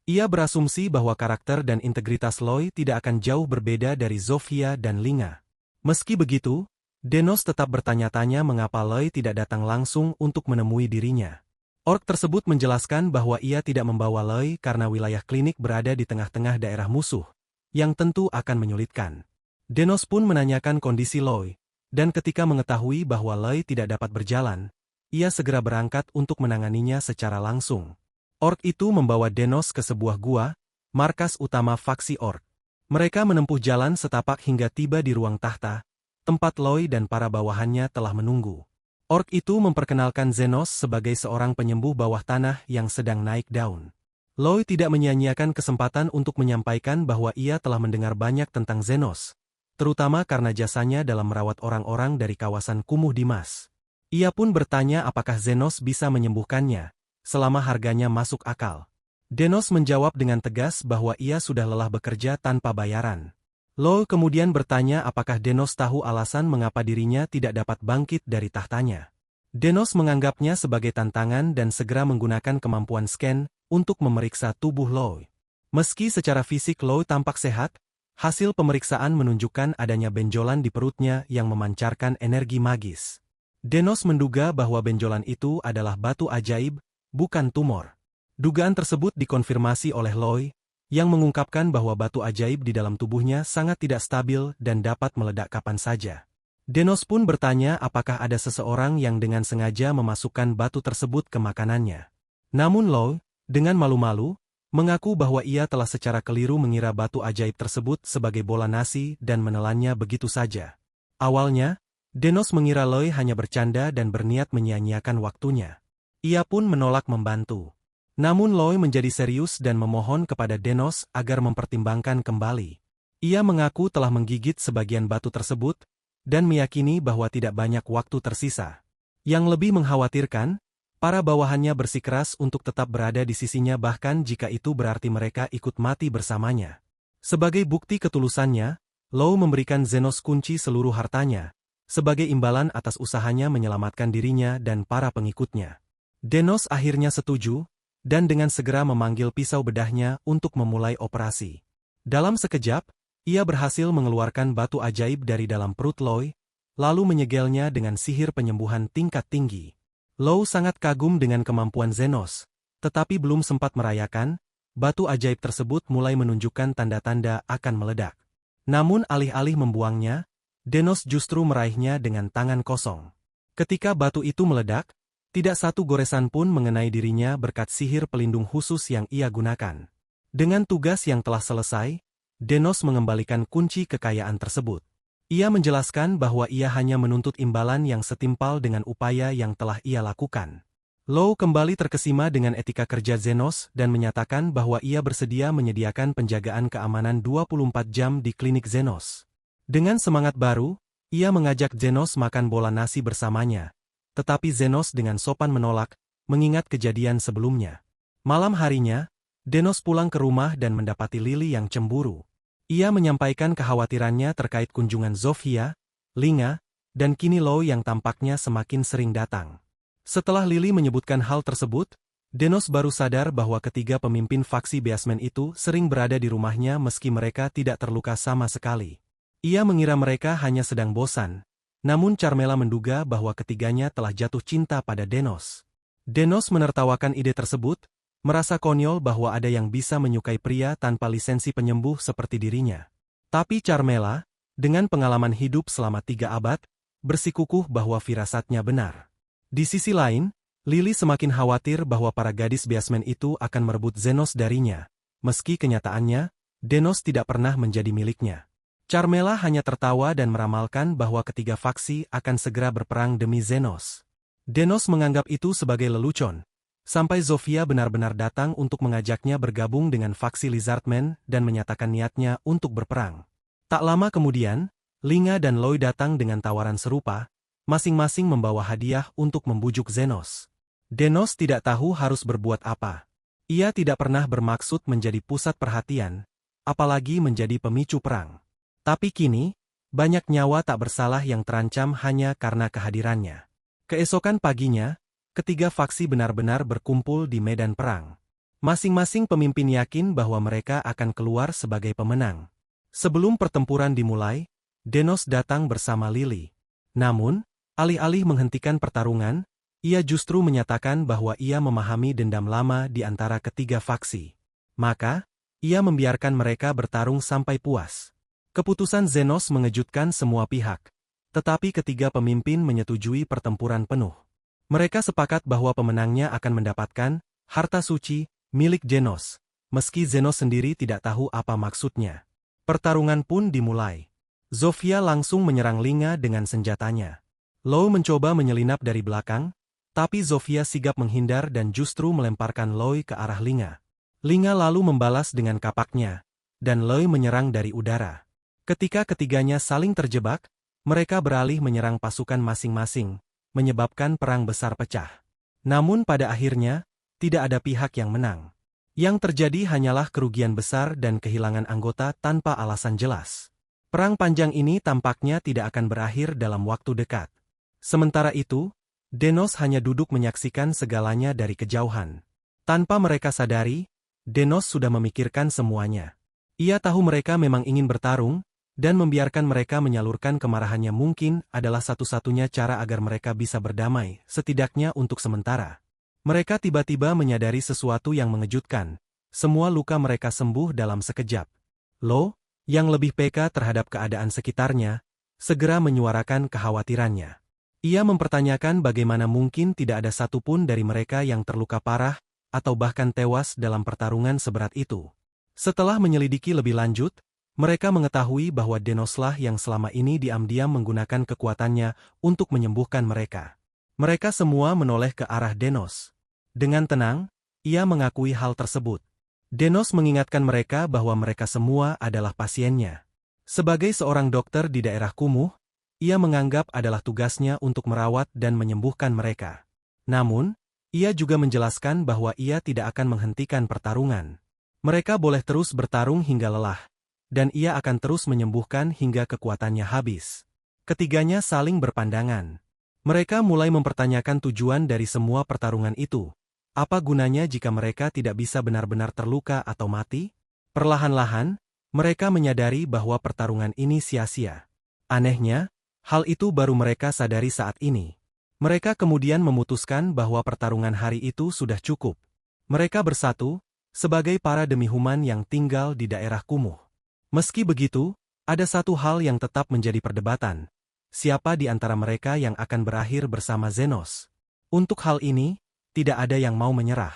[SPEAKER 1] Ia berasumsi bahwa karakter dan integritas Lei tidak akan jauh berbeda dari Zofia dan Linga. Meski begitu, Denos tetap bertanya-tanya mengapa Lei tidak datang langsung untuk menemui dirinya. Orc tersebut menjelaskan bahwa ia tidak membawa Lei karena wilayah klinik berada di tengah-tengah daerah musuh, yang tentu akan menyulitkan. Denos pun menanyakan kondisi Lei, dan ketika mengetahui bahwa Lei tidak dapat berjalan, ia segera berangkat untuk menanganinya secara langsung. Orc itu membawa Denos ke sebuah gua, markas utama faksi orc. Mereka menempuh jalan setapak hingga tiba di ruang tahta, tempat Lei dan para bawahannya telah menunggu. Orc itu memperkenalkan Zenos sebagai seorang penyembuh bawah tanah yang sedang naik daun. Lei tidak menyia-nyiakan kesempatan untuk menyampaikan bahwa ia telah mendengar banyak tentang Zenos, terutama karena jasanya dalam merawat orang-orang dari kawasan kumuh Dimas. Ia pun bertanya apakah Zenos bisa menyembuhkannya, selama harganya masuk akal. Denos menjawab dengan tegas bahwa ia sudah lelah bekerja tanpa bayaran. Lei kemudian bertanya apakah Denos tahu alasan mengapa dirinya tidak dapat bangkit dari tahtanya. Denos menganggapnya sebagai tantangan dan segera menggunakan kemampuan scan untuk memeriksa tubuh Loi. Meski secara fisik Loi tampak sehat, hasil pemeriksaan menunjukkan adanya benjolan di perutnya yang memancarkan energi magis. Denos menduga bahwa benjolan itu adalah batu ajaib, bukan tumor. Dugaan tersebut dikonfirmasi oleh Loi, yang mengungkapkan bahwa batu ajaib di dalam tubuhnya sangat tidak stabil dan dapat meledak kapan saja. Denos pun bertanya apakah ada seseorang yang dengan sengaja memasukkan batu tersebut ke makanannya. Namun Loi, dengan malu-malu, mengaku bahwa ia telah secara keliru mengira batu ajaib tersebut sebagai bola nasi dan menelannya begitu saja. Awalnya, Denos mengira Loi hanya bercanda dan berniat menyia-nyiakan waktunya. Ia pun menolak membantu. Namun Loi menjadi serius dan memohon kepada Denos agar mempertimbangkan kembali. Ia mengaku telah menggigit sebagian batu tersebut, dan meyakini bahwa tidak banyak waktu tersisa. Yang lebih mengkhawatirkan, para bawahannya bersikeras untuk tetap berada di sisinya bahkan jika itu berarti mereka ikut mati bersamanya. Sebagai bukti ketulusannya, Loi memberikan Zenos kunci seluruh hartanya, sebagai imbalan atas usahanya menyelamatkan dirinya dan para pengikutnya. Denos akhirnya setuju, dan dengan segera memanggil pisau bedahnya untuk memulai operasi. Dalam sekejap, ia berhasil mengeluarkan batu ajaib dari dalam perut Loi, lalu menyegelnya dengan sihir penyembuhan tingkat tinggi. Loi sangat kagum dengan kemampuan Zenos, tetapi belum sempat merayakan, batu ajaib tersebut mulai menunjukkan tanda-tanda akan meledak. Namun alih-alih membuangnya, Denos justru meraihnya dengan tangan kosong. Ketika batu itu meledak, tidak satu goresan pun mengenai dirinya berkat sihir pelindung khusus yang ia gunakan. Dengan tugas yang telah selesai, Denos mengembalikan kunci kekayaan tersebut. Ia menjelaskan bahwa ia hanya menuntut imbalan yang setimpal dengan upaya yang telah ia lakukan. Loi kembali terkesima dengan etika kerja Zenos dan menyatakan bahwa ia bersedia menyediakan penjagaan keamanan 24 jam di klinik Zenos. Dengan semangat baru, ia mengajak Zenos makan bola nasi bersamanya. Tetapi Zenos dengan sopan menolak, mengingat kejadian sebelumnya. Malam harinya, Denos pulang ke rumah dan mendapati Lily yang cemburu. Ia menyampaikan kekhawatirannya terkait kunjungan Zofia, Linga, dan kini Loi yang tampaknya semakin sering datang. Setelah Lily menyebutkan hal tersebut, Denos baru sadar bahwa ketiga pemimpin faksi Beasmen itu sering berada di rumahnya meski mereka tidak terluka sama sekali. Ia mengira mereka hanya sedang bosan, namun Carmela menduga bahwa ketiganya telah jatuh cinta pada Denos. Denos menertawakan ide tersebut, merasa konyol bahwa ada yang bisa menyukai pria tanpa lisensi penyembuh seperti dirinya. Tapi Carmela, dengan pengalaman hidup selama 3 abad, bersikukuh bahwa firasatnya benar. Di sisi lain, Lily semakin khawatir bahwa para gadis Beasmen itu akan merebut Zenos darinya, meski kenyataannya, Denos tidak pernah menjadi miliknya. Carmela hanya tertawa dan meramalkan bahwa ketiga faksi akan segera berperang demi Zenos. Denos menganggap itu sebagai lelucon. Sampai Zofia benar-benar datang untuk mengajaknya bergabung dengan faksi Lizardmen dan menyatakan niatnya untuk berperang. Tak lama kemudian, Linga dan Loi datang dengan tawaran serupa, masing-masing membawa hadiah untuk membujuk Zenos. Denos tidak tahu harus berbuat apa. Ia tidak pernah bermaksud menjadi pusat perhatian, apalagi menjadi pemicu perang. Tapi kini, banyak nyawa tak bersalah yang terancam hanya karena kehadirannya. Keesokan paginya, ketiga faksi benar-benar berkumpul di medan perang. Masing-masing pemimpin yakin bahwa mereka akan keluar sebagai pemenang. Sebelum pertempuran dimulai, Denos datang bersama Lily. Namun, alih-alih menghentikan pertarungan, ia justru menyatakan bahwa ia memahami dendam lama di antara ketiga faksi. Maka, ia membiarkan mereka bertarung sampai puas. Keputusan Zenos mengejutkan semua pihak. Tetapi ketiga pemimpin menyetujui pertempuran penuh. Mereka sepakat bahwa pemenangnya akan mendapatkan harta suci milik Zenos, meski Zenos sendiri tidak tahu apa maksudnya. Pertarungan pun dimulai. Zofia langsung menyerang Linga dengan senjatanya. Loi mencoba menyelinap dari belakang, tapi Zofia sigap menghindar dan justru melemparkan Loi ke arah Linga. Linga lalu membalas dengan kapaknya, dan Loi menyerang dari udara. Ketika ketiganya saling terjebak, mereka beralih menyerang pasukan masing-masing, menyebabkan perang besar pecah. Namun pada akhirnya, tidak ada pihak yang menang. Yang terjadi hanyalah kerugian besar dan kehilangan anggota tanpa alasan jelas. Perang panjang ini tampaknya tidak akan berakhir dalam waktu dekat. Sementara itu, Denos hanya duduk menyaksikan segalanya dari kejauhan. Tanpa mereka sadari, Denos sudah memikirkan semuanya. Ia tahu mereka memang ingin bertarung, dan membiarkan mereka menyalurkan kemarahannya mungkin adalah satu-satunya cara agar mereka bisa berdamai, setidaknya untuk sementara. Mereka tiba-tiba menyadari sesuatu yang mengejutkan. Semua luka mereka sembuh dalam sekejap. Lo, yang lebih peka terhadap keadaan sekitarnya, segera menyuarakan kekhawatirannya. Ia mempertanyakan bagaimana mungkin tidak ada satupun dari mereka yang terluka parah, atau bahkan tewas dalam pertarungan seberat itu. Setelah menyelidiki lebih lanjut, mereka mengetahui bahwa Denoslah yang selama ini diam-diam menggunakan kekuatannya untuk menyembuhkan mereka. Mereka semua menoleh ke arah Denos. Dengan tenang, ia mengakui hal tersebut. Denos mengingatkan mereka bahwa mereka semua adalah pasiennya. Sebagai seorang dokter di daerah kumuh, ia menganggap adalah tugasnya untuk merawat dan menyembuhkan mereka. Namun, ia juga menjelaskan bahwa ia tidak akan menghentikan pertarungan. Mereka boleh terus bertarung hingga lelah, dan ia akan terus menyembuhkan hingga kekuatannya habis. Ketiganya saling berpandangan. Mereka mulai mempertanyakan tujuan dari semua pertarungan itu. Apa gunanya jika mereka tidak bisa benar-benar terluka atau mati? Perlahan-lahan, mereka menyadari bahwa pertarungan ini sia-sia. Anehnya, hal itu baru mereka sadari saat ini. Mereka kemudian memutuskan bahwa pertarungan hari itu sudah cukup. Mereka bersatu, sebagai para demi-human yang tinggal di daerah kumuh. Meski begitu, ada satu hal yang tetap menjadi perdebatan. Siapa di antara mereka yang akan berakhir bersama Zenos? Untuk hal ini, tidak ada yang mau menyerah.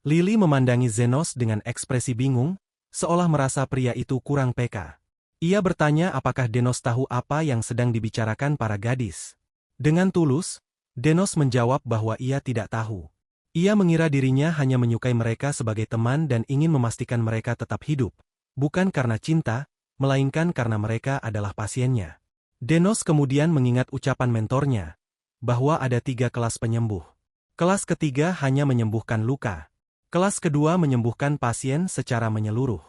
[SPEAKER 1] Lily memandangi Zenos dengan ekspresi bingung, seolah merasa pria itu kurang peka. Ia bertanya apakah Denos tahu apa yang sedang dibicarakan para gadis. Dengan tulus, Denos menjawab bahwa ia tidak tahu. Ia mengira dirinya hanya menyukai mereka sebagai teman dan ingin memastikan mereka tetap hidup, bukan karena cinta, melainkan karena mereka adalah pasiennya. Denos kemudian mengingat ucapan mentornya, bahwa ada 3 kelas penyembuh. Kelas ketiga hanya menyembuhkan luka. Kelas kedua menyembuhkan pasien secara menyeluruh.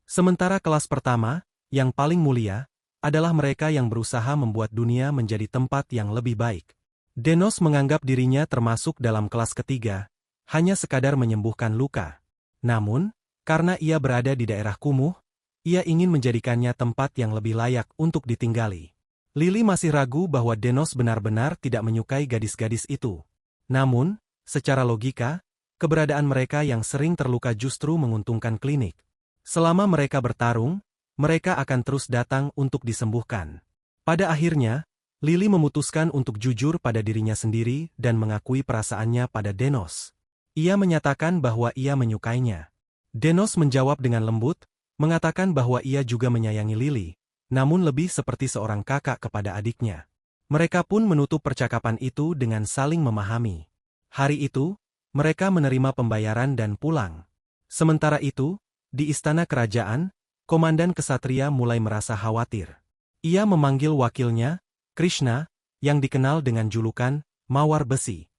[SPEAKER 1] Sementara kelas pertama, yang paling mulia, adalah mereka yang berusaha membuat dunia menjadi tempat yang lebih baik. Denos menganggap dirinya termasuk dalam kelas ketiga, hanya sekadar menyembuhkan luka. Namun, karena ia berada di daerah kumuh, ia ingin menjadikannya tempat yang lebih layak untuk ditinggali. Lily masih ragu bahwa Denos benar-benar tidak menyukai gadis-gadis itu. Namun, secara logika, keberadaan mereka yang sering terluka justru menguntungkan klinik. Selama mereka bertarung, mereka akan terus datang untuk disembuhkan. Pada akhirnya, Lily memutuskan untuk jujur pada dirinya sendiri dan mengakui perasaannya pada Denos. Ia menyatakan bahwa ia menyukainya. Denos menjawab dengan lembut, mengatakan bahwa ia juga menyayangi Lily, namun lebih seperti seorang kakak kepada adiknya. Mereka pun menutup percakapan itu dengan saling memahami. Hari itu, mereka menerima pembayaran dan pulang. Sementara itu, di istana kerajaan, Komandan Kesatria mulai merasa khawatir. Ia memanggil wakilnya, Krishna, yang dikenal dengan julukan Mawar Besi.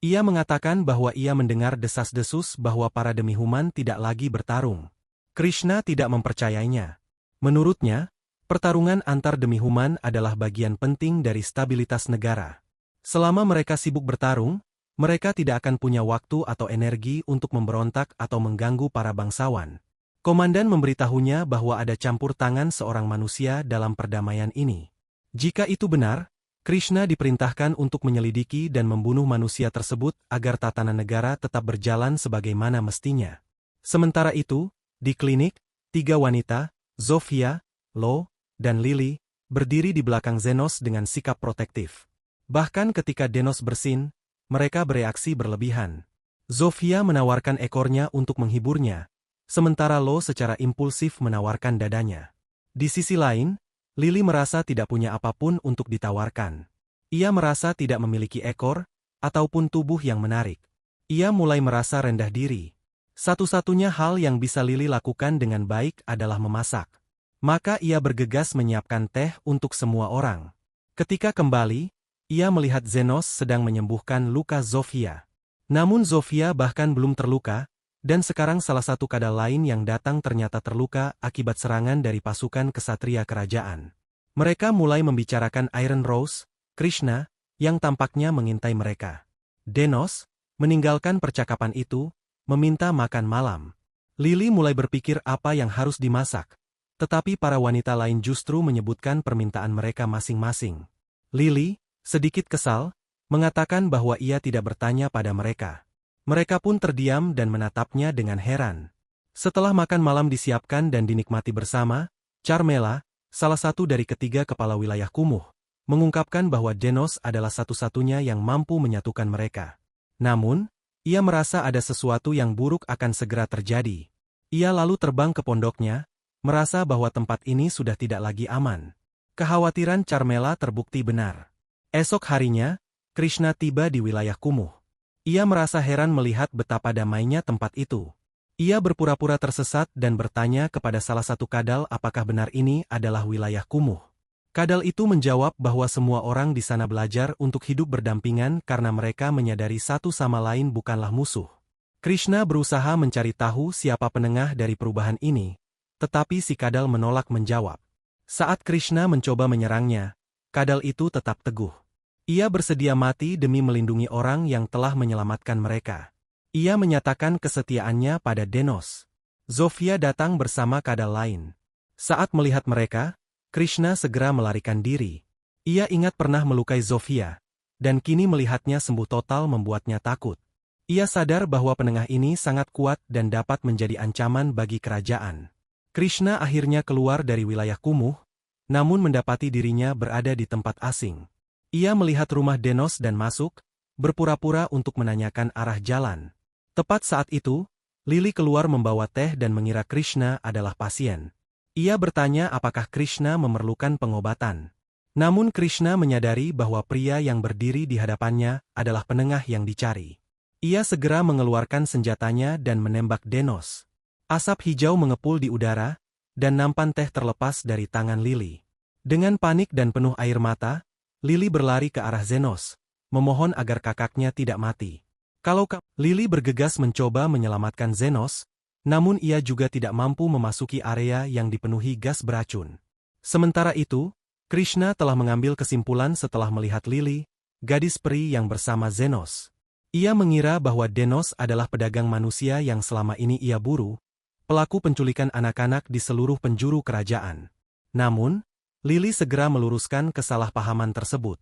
[SPEAKER 1] Ia mengatakan bahwa ia mendengar desas-desus bahwa para demi-human tidak lagi bertarung. Krishna tidak mempercayainya. Menurutnya, pertarungan antar demi-human adalah bagian penting dari stabilitas negara. Selama mereka sibuk bertarung, mereka tidak akan punya waktu atau energi untuk memberontak atau mengganggu para bangsawan. Komandan memberitahunya bahwa ada campur tangan seorang manusia dalam perdamaian ini. Jika itu benar, Krishna diperintahkan untuk menyelidiki dan membunuh manusia tersebut agar tatanan negara tetap berjalan sebagaimana mestinya. Sementara itu, di klinik, 3 wanita, Zofia, Lo, dan Lily, berdiri di belakang Zenos dengan sikap protektif. Bahkan ketika Denos bersin, mereka bereaksi berlebihan. Zofia menawarkan ekornya untuk menghiburnya, sementara Lo secara impulsif menawarkan dadanya. Di sisi lain, Lily merasa tidak punya apapun untuk ditawarkan. Ia merasa tidak memiliki ekor, ataupun tubuh yang menarik. Ia mulai merasa rendah diri. Satu-satunya hal yang bisa Lily lakukan dengan baik adalah memasak. Maka ia bergegas menyiapkan teh untuk semua orang. Ketika kembali, ia melihat Zenos sedang menyembuhkan luka Zofia. Namun Zofia bahkan belum terluka, dan sekarang salah satu kadal lain yang datang ternyata terluka akibat serangan dari pasukan kesatria kerajaan. Mereka mulai membicarakan Iron Rose, Krishna, yang tampaknya mengintai mereka. Denos, meninggalkan percakapan itu, meminta makan malam. Lily mulai berpikir apa yang harus dimasak, tetapi para wanita lain justru menyebutkan permintaan mereka masing-masing. Lily, sedikit kesal, mengatakan bahwa ia tidak bertanya pada mereka. Mereka pun terdiam dan menatapnya dengan heran. Setelah makan malam disiapkan dan dinikmati bersama, Carmela, salah satu dari ketiga kepala wilayah kumuh, mengungkapkan bahwa Denos adalah satu-satunya yang mampu menyatukan mereka. Namun, ia merasa ada sesuatu yang buruk akan segera terjadi. Ia lalu terbang ke pondoknya, merasa bahwa tempat ini sudah tidak lagi aman. Kekhawatiran Carmela terbukti benar. Esok harinya, Krishna tiba di wilayah kumuh. Ia merasa heran melihat betapa damainya tempat itu. Ia berpura-pura tersesat dan bertanya kepada salah satu kadal apakah benar ini adalah wilayah kumuh. Kadal itu menjawab bahwa semua orang di sana belajar untuk hidup berdampingan karena mereka menyadari satu sama lain bukanlah musuh. Krishna berusaha mencari tahu siapa penengah dari perubahan ini, tetapi si kadal menolak menjawab. Saat Krishna mencoba menyerangnya, kadal itu tetap teguh. Ia bersedia mati demi melindungi orang yang telah menyelamatkan mereka. Ia menyatakan kesetiaannya pada Denos. Zofia datang bersama kadal lain. Saat melihat mereka, Krishna segera melarikan diri. Ia ingat pernah melukai Zofia, dan kini melihatnya sembuh total membuatnya takut. Ia sadar bahwa penengah ini sangat kuat dan dapat menjadi ancaman bagi kerajaan. Krishna akhirnya keluar dari wilayah kumuh, namun mendapati dirinya berada di tempat asing. Ia melihat rumah Denos dan masuk, berpura-pura untuk menanyakan arah jalan. Tepat saat itu, Lily keluar membawa teh dan mengira Krishna adalah pasien. Ia bertanya apakah Krishna memerlukan pengobatan. Namun Krishna menyadari bahwa pria yang berdiri di hadapannya adalah penengah yang dicari. Ia segera mengeluarkan senjatanya dan menembak Denos. Asap hijau mengepul di udara, dan nampan teh terlepas dari tangan Lily. Dengan panik dan penuh air mata, Lily berlari ke arah Zenos, memohon agar kakaknya tidak mati. Lily bergegas mencoba menyelamatkan Zenos, namun ia juga tidak mampu memasuki area yang dipenuhi gas beracun. Sementara itu, Krishna telah mengambil kesimpulan setelah melihat Lily, gadis peri yang bersama Zenos. Ia mengira bahwa Denos adalah pedagang manusia yang selama ini ia buru, pelaku penculikan anak-anak di seluruh penjuru kerajaan. Namun, Lily segera meluruskan kesalahpahaman tersebut.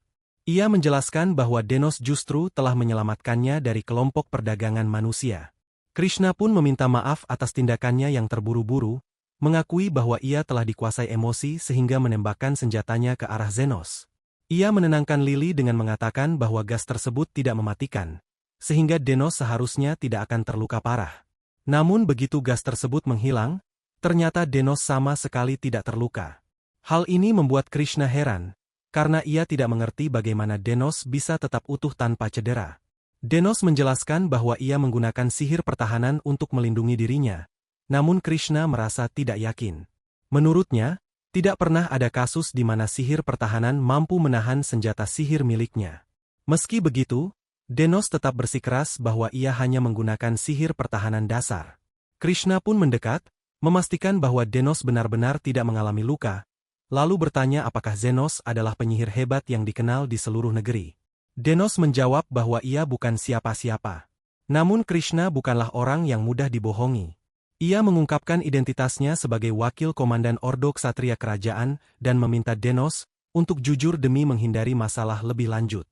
[SPEAKER 1] Ia menjelaskan bahwa Denos justru telah menyelamatkannya dari kelompok perdagangan manusia. Krishna pun meminta maaf atas tindakannya yang terburu-buru, mengakui bahwa ia telah dikuasai emosi sehingga menembakkan senjatanya ke arah Zenos. Ia menenangkan Lily dengan mengatakan bahwa gas tersebut tidak mematikan, sehingga Denos seharusnya tidak akan terluka parah. Namun begitu gas tersebut menghilang, ternyata Denos sama sekali tidak terluka. Hal ini membuat Krishna heran, karena ia tidak mengerti bagaimana Denos bisa tetap utuh tanpa cedera. Denos menjelaskan bahwa ia menggunakan sihir pertahanan untuk melindungi dirinya, namun Krishna merasa tidak yakin. Menurutnya, tidak pernah ada kasus di mana sihir pertahanan mampu menahan senjata sihir miliknya. Meski begitu, Denos tetap bersikeras bahwa ia hanya menggunakan sihir pertahanan dasar. Krishna pun mendekat, memastikan bahwa Denos benar-benar tidak mengalami luka, lalu bertanya apakah Zenos adalah penyihir hebat yang dikenal di seluruh negeri. Denos menjawab bahwa ia bukan siapa-siapa. Namun Krishna bukanlah orang yang mudah dibohongi. Ia mengungkapkan identitasnya sebagai wakil komandan Ordo Ksatria Kerajaan dan meminta Denos untuk jujur demi menghindari masalah lebih lanjut.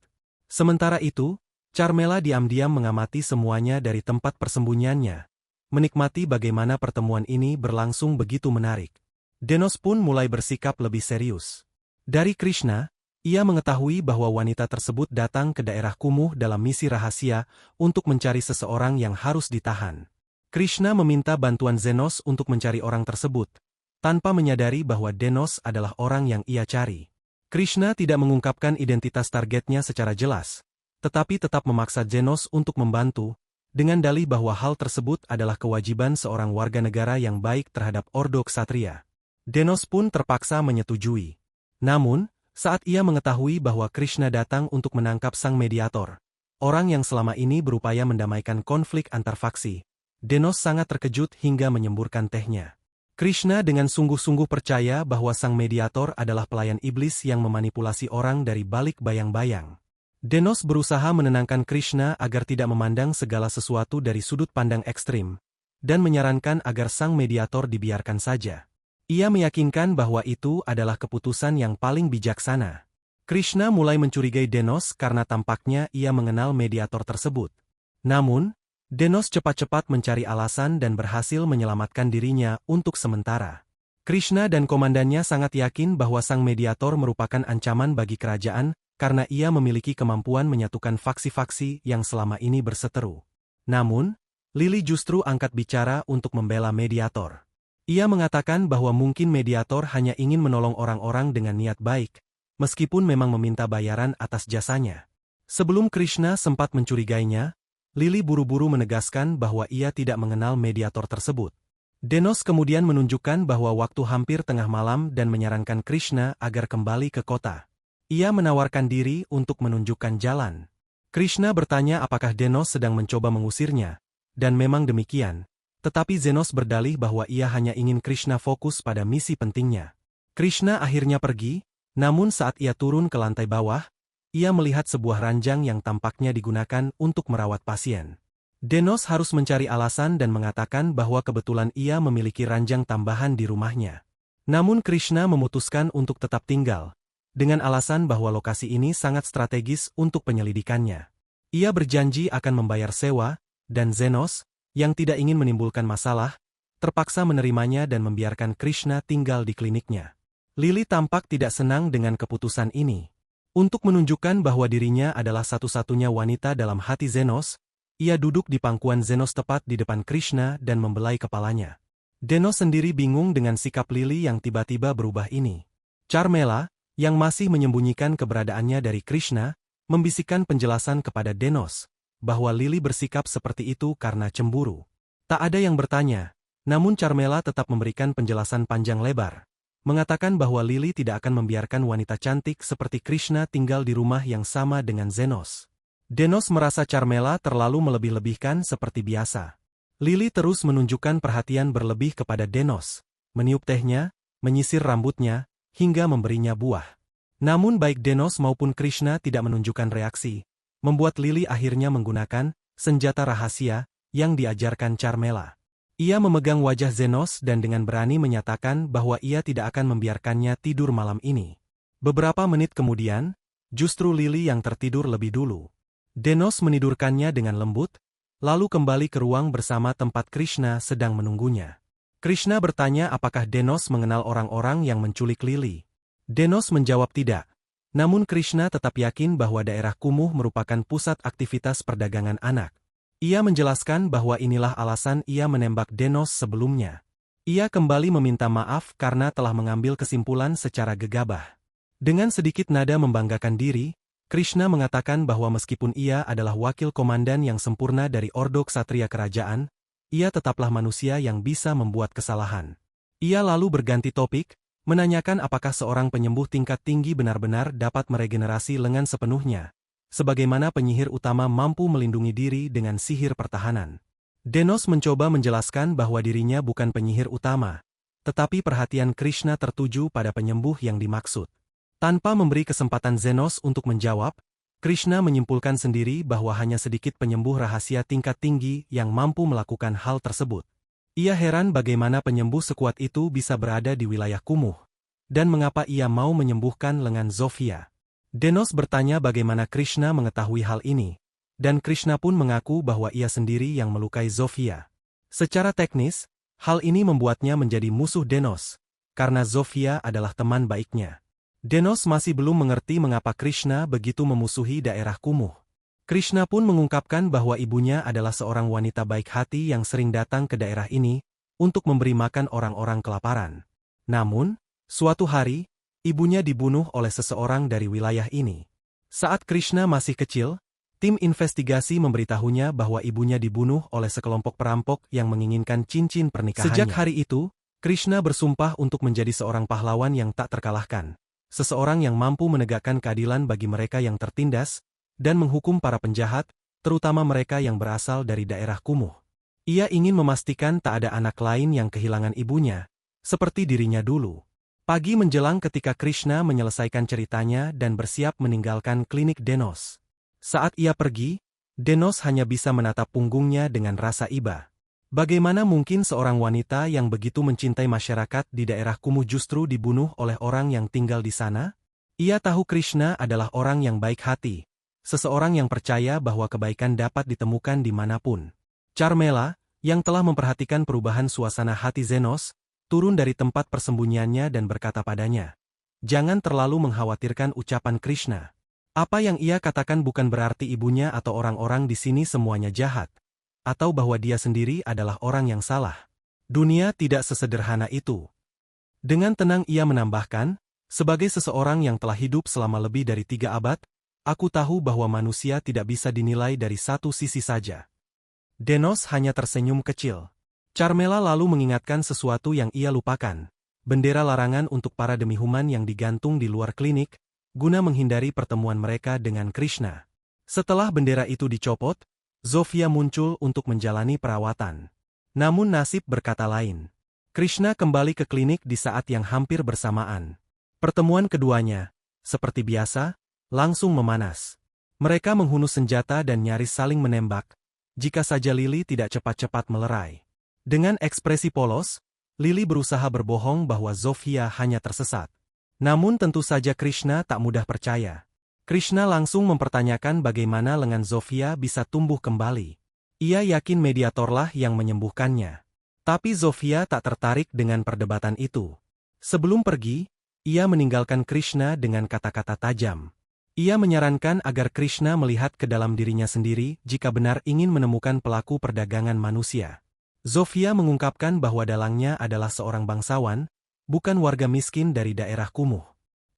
[SPEAKER 1] Sementara itu, Carmela diam-diam mengamati semuanya dari tempat persembunyiannya, menikmati bagaimana pertemuan ini berlangsung begitu menarik. Denos pun mulai bersikap lebih serius. Dari Krishna, ia mengetahui bahwa wanita tersebut datang ke daerah kumuh dalam misi rahasia untuk mencari seseorang yang harus ditahan. Krishna meminta bantuan Zenos untuk mencari orang tersebut, tanpa menyadari bahwa Denos adalah orang yang ia cari. Krishna tidak mengungkapkan identitas targetnya secara jelas, tetapi tetap memaksa Zenos untuk membantu, dengan dalih bahwa hal tersebut adalah kewajiban seorang warga negara yang baik terhadap Ordo Ksatria. Denos pun terpaksa menyetujui. Namun, saat ia mengetahui bahwa Krishna datang untuk menangkap sang mediator, orang yang selama ini berupaya mendamaikan konflik antar faksi, Denos sangat terkejut hingga menyemburkan tehnya. Krishna dengan sungguh-sungguh percaya bahwa sang mediator adalah pelayan iblis yang memanipulasi orang dari balik bayang-bayang. Denos berusaha menenangkan Krishna agar tidak memandang segala sesuatu dari sudut pandang ekstrim, dan menyarankan agar sang mediator dibiarkan saja. Ia meyakinkan bahwa itu adalah keputusan yang paling bijaksana. Krishna mulai mencurigai Denos karena tampaknya ia mengenal mediator tersebut. Namun, Denos cepat-cepat mencari alasan dan berhasil menyelamatkan dirinya untuk sementara. Krishna dan komandannya sangat yakin bahwa sang mediator merupakan ancaman bagi kerajaan karena ia memiliki kemampuan menyatukan faksi-faksi yang selama ini berseteru. Namun, Lily justru angkat bicara untuk membela mediator. Ia mengatakan bahwa mungkin mediator hanya ingin menolong orang-orang dengan niat baik, meskipun memang meminta bayaran atas jasanya. Sebelum Krishna sempat mencurigainya, Lily buru-buru menegaskan bahwa ia tidak mengenal mediator tersebut. Denos kemudian menunjukkan bahwa waktu hampir tengah malam dan menyarankan Krishna agar kembali ke kota. Ia menawarkan diri untuk menunjukkan jalan. Krishna bertanya apakah Denos sedang mencoba mengusirnya. Dan memang demikian, tetapi Zenos berdalih bahwa ia hanya ingin Krishna fokus pada misi pentingnya. Krishna akhirnya pergi, namun saat ia turun ke lantai bawah, ia melihat sebuah ranjang yang tampaknya digunakan untuk merawat pasien. Denos harus mencari alasan dan mengatakan bahwa kebetulan ia memiliki ranjang tambahan di rumahnya. Namun Krishna memutuskan untuk tetap tinggal, dengan alasan bahwa lokasi ini sangat strategis untuk penyelidikannya. Ia berjanji akan membayar sewa, dan Zenos, yang tidak ingin menimbulkan masalah, terpaksa menerimanya dan membiarkan Krishna tinggal di kliniknya. Lily tampak tidak senang dengan keputusan ini. Untuk menunjukkan bahwa dirinya adalah satu-satunya wanita dalam hati Zenos, ia duduk di pangkuan Zenos tepat di depan Krishna dan membelai kepalanya. Denos sendiri bingung dengan sikap Lily yang tiba-tiba berubah ini. Carmela, yang masih menyembunyikan keberadaannya dari Krishna, membisikkan penjelasan kepada Denos, bahwa Lily bersikap seperti itu karena cemburu. Tak ada yang bertanya, namun Carmela tetap memberikan penjelasan panjang lebar, mengatakan bahwa Lily tidak akan membiarkan wanita cantik seperti Krishna tinggal di rumah yang sama dengan Zenos. Denos merasa Carmela terlalu melebih-lebihkan seperti biasa. Lily terus menunjukkan perhatian berlebih kepada Denos, meniup tehnya, menyisir rambutnya, hingga memberinya buah. Namun baik Denos maupun Krishna tidak menunjukkan reaksi, membuat Lily akhirnya menggunakan senjata rahasia yang diajarkan Carmela. Ia memegang wajah Zenos dan dengan berani menyatakan bahwa ia tidak akan membiarkannya tidur malam ini. Beberapa menit kemudian, justru Lily yang tertidur lebih dulu. Denos menidurkannya dengan lembut, lalu kembali ke ruang bersama tempat Krishna sedang menunggunya. Krishna bertanya apakah Denos mengenal orang-orang yang menculik Lily. Denos menjawab tidak. Namun Krishna tetap yakin bahwa daerah kumuh merupakan pusat aktivitas perdagangan anak. Ia menjelaskan bahwa inilah alasan ia menembak Denos sebelumnya. Ia kembali meminta maaf karena telah mengambil kesimpulan secara gegabah. Dengan sedikit nada membanggakan diri, Krishna mengatakan bahwa meskipun ia adalah wakil komandan yang sempurna dari Ordo Ksatria Kerajaan, ia tetaplah manusia yang bisa membuat kesalahan. Ia lalu berganti topik, menanyakan apakah seorang penyembuh tingkat tinggi benar-benar dapat meregenerasi lengan sepenuhnya, sebagaimana penyihir utama mampu melindungi diri dengan sihir pertahanan. Denos mencoba menjelaskan bahwa dirinya bukan penyihir utama, tetapi perhatian Krishna tertuju pada penyembuh yang dimaksud. Tanpa memberi kesempatan Zenos untuk menjawab, Krishna menyimpulkan sendiri bahwa hanya sedikit penyembuh rahasia tingkat tinggi yang mampu melakukan hal tersebut. Ia heran bagaimana penyembuh sekuat itu bisa berada di wilayah kumuh, dan mengapa ia mau menyembuhkan lengan Zofia. Denos bertanya bagaimana Krishna mengetahui hal ini, dan Krishna pun mengaku bahwa ia sendiri yang melukai Zofia. Secara teknis, hal ini membuatnya menjadi musuh Denos, karena Zofia adalah teman baiknya. Denos masih belum mengerti mengapa Krishna begitu memusuhi daerah kumuh. Krishna pun mengungkapkan bahwa ibunya adalah seorang wanita baik hati yang sering datang ke daerah ini untuk memberi makan orang-orang kelaparan. Namun, suatu hari, ibunya dibunuh oleh seseorang dari wilayah ini. Saat Krishna masih kecil, tim investigasi memberitahunya bahwa ibunya dibunuh oleh sekelompok perampok yang menginginkan cincin pernikahannya. Sejak hari itu, Krishna bersumpah untuk menjadi seorang pahlawan yang tak terkalahkan. Seseorang yang mampu menegakkan keadilan bagi mereka yang tertindas, dan menghukum para penjahat, terutama mereka yang berasal dari daerah kumuh. Ia ingin memastikan tak ada anak lain yang kehilangan ibunya, seperti dirinya dulu. Pagi menjelang ketika Krishna menyelesaikan ceritanya dan bersiap meninggalkan klinik Denos. Saat ia pergi, Denos hanya bisa menatap punggungnya dengan rasa iba. Bagaimana mungkin seorang wanita yang begitu mencintai masyarakat di daerah kumuh justru dibunuh oleh orang yang tinggal di sana? Ia tahu Krishna adalah orang yang baik hati, seseorang yang percaya bahwa kebaikan dapat ditemukan dimanapun. Carmela, yang telah memperhatikan perubahan suasana hati Zenos, turun dari tempat persembunyiannya dan berkata padanya, "Jangan terlalu mengkhawatirkan ucapan Krishna. Apa yang ia katakan bukan berarti ibunya atau orang-orang di sini semuanya jahat, atau bahwa dia sendiri adalah orang yang salah. Dunia tidak sesederhana itu." Dengan tenang ia menambahkan, "Sebagai seseorang yang telah hidup selama lebih dari 3 abad, aku tahu bahwa manusia tidak bisa dinilai dari satu sisi saja." Denos hanya tersenyum kecil. Carmela lalu mengingatkan sesuatu yang ia lupakan. Bendera larangan untuk para demi-human yang digantung di luar klinik, guna menghindari pertemuan mereka dengan Krishna. Setelah bendera itu dicopot, Zofia muncul untuk menjalani perawatan. Namun nasib berkata lain. Krishna kembali ke klinik di saat yang hampir bersamaan. Pertemuan keduanya, seperti biasa, langsung memanas. Mereka menghunus senjata dan nyaris saling menembak, jika saja Lily tidak cepat-cepat melerai. Dengan ekspresi polos, Lily berusaha berbohong bahwa Zofia hanya tersesat. Namun tentu saja Krishna tak mudah percaya. Krishna langsung mempertanyakan bagaimana lengan Zofia bisa tumbuh kembali. Ia yakin mediatorlah yang menyembuhkannya. Tapi Zofia tak tertarik dengan perdebatan itu. Sebelum pergi, ia meninggalkan Krishna dengan kata-kata tajam. Ia menyarankan agar Krishna melihat ke dalam dirinya sendiri jika benar ingin menemukan pelaku perdagangan manusia. Zofia mengungkapkan bahwa dalangnya adalah seorang bangsawan, bukan warga miskin dari daerah kumuh.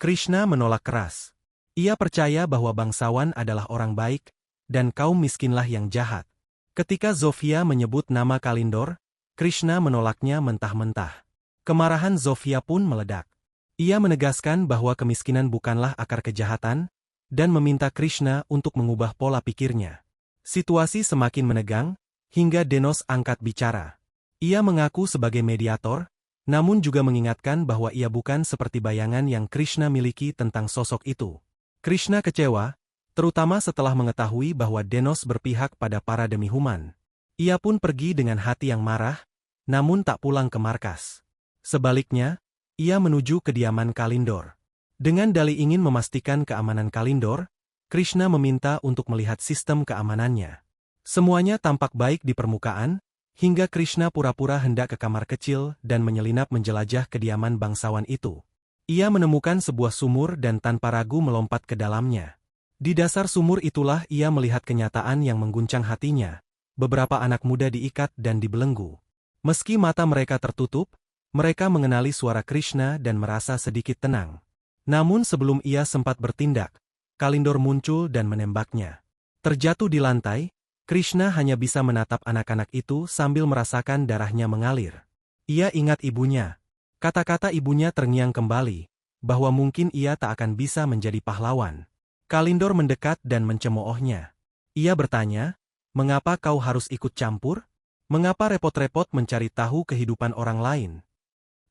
[SPEAKER 1] Krishna menolak keras. Ia percaya bahwa bangsawan adalah orang baik, dan kaum miskinlah yang jahat. Ketika Zofia menyebut nama Kalindor, Krishna menolaknya mentah-mentah. Kemarahan Zofia pun meledak. Ia menegaskan bahwa kemiskinan bukanlah akar kejahatan, dan meminta Krishna untuk mengubah pola pikirnya. Situasi semakin menegang, hingga Denos angkat bicara. Ia mengaku sebagai mediator, namun juga mengingatkan bahwa ia bukan seperti bayangan yang Krishna miliki tentang sosok itu. Krishna kecewa, terutama setelah mengetahui bahwa Denos berpihak pada para demi-human. Ia pun pergi dengan hati yang marah, namun tak pulang ke markas. Sebaliknya, ia menuju kediaman Kalindor. Dengan dalih ingin memastikan keamanan Kalindor, Krishna meminta untuk melihat sistem keamanannya. Semuanya tampak baik di permukaan, hingga Krishna pura-pura hendak ke kamar kecil dan menyelinap menjelajah kediaman bangsawan itu. Ia menemukan sebuah sumur dan tanpa ragu melompat ke dalamnya. Di dasar sumur itulah ia melihat kenyataan yang mengguncang hatinya. Beberapa anak muda diikat dan dibelenggu. Meski mata mereka tertutup, mereka mengenali suara Krishna dan merasa sedikit tenang. Namun sebelum ia sempat bertindak, Kalindor muncul dan menembaknya. Terjatuh di lantai, Krishna hanya bisa menatap anak-anak itu sambil merasakan darahnya mengalir. Ia ingat ibunya. Kata-kata ibunya terngiang kembali, bahwa mungkin ia tak akan bisa menjadi pahlawan. Kalindor mendekat dan mencemoohnya. Ia bertanya, "Mengapa kau harus ikut campur? Mengapa repot-repot mencari tahu kehidupan orang lain?"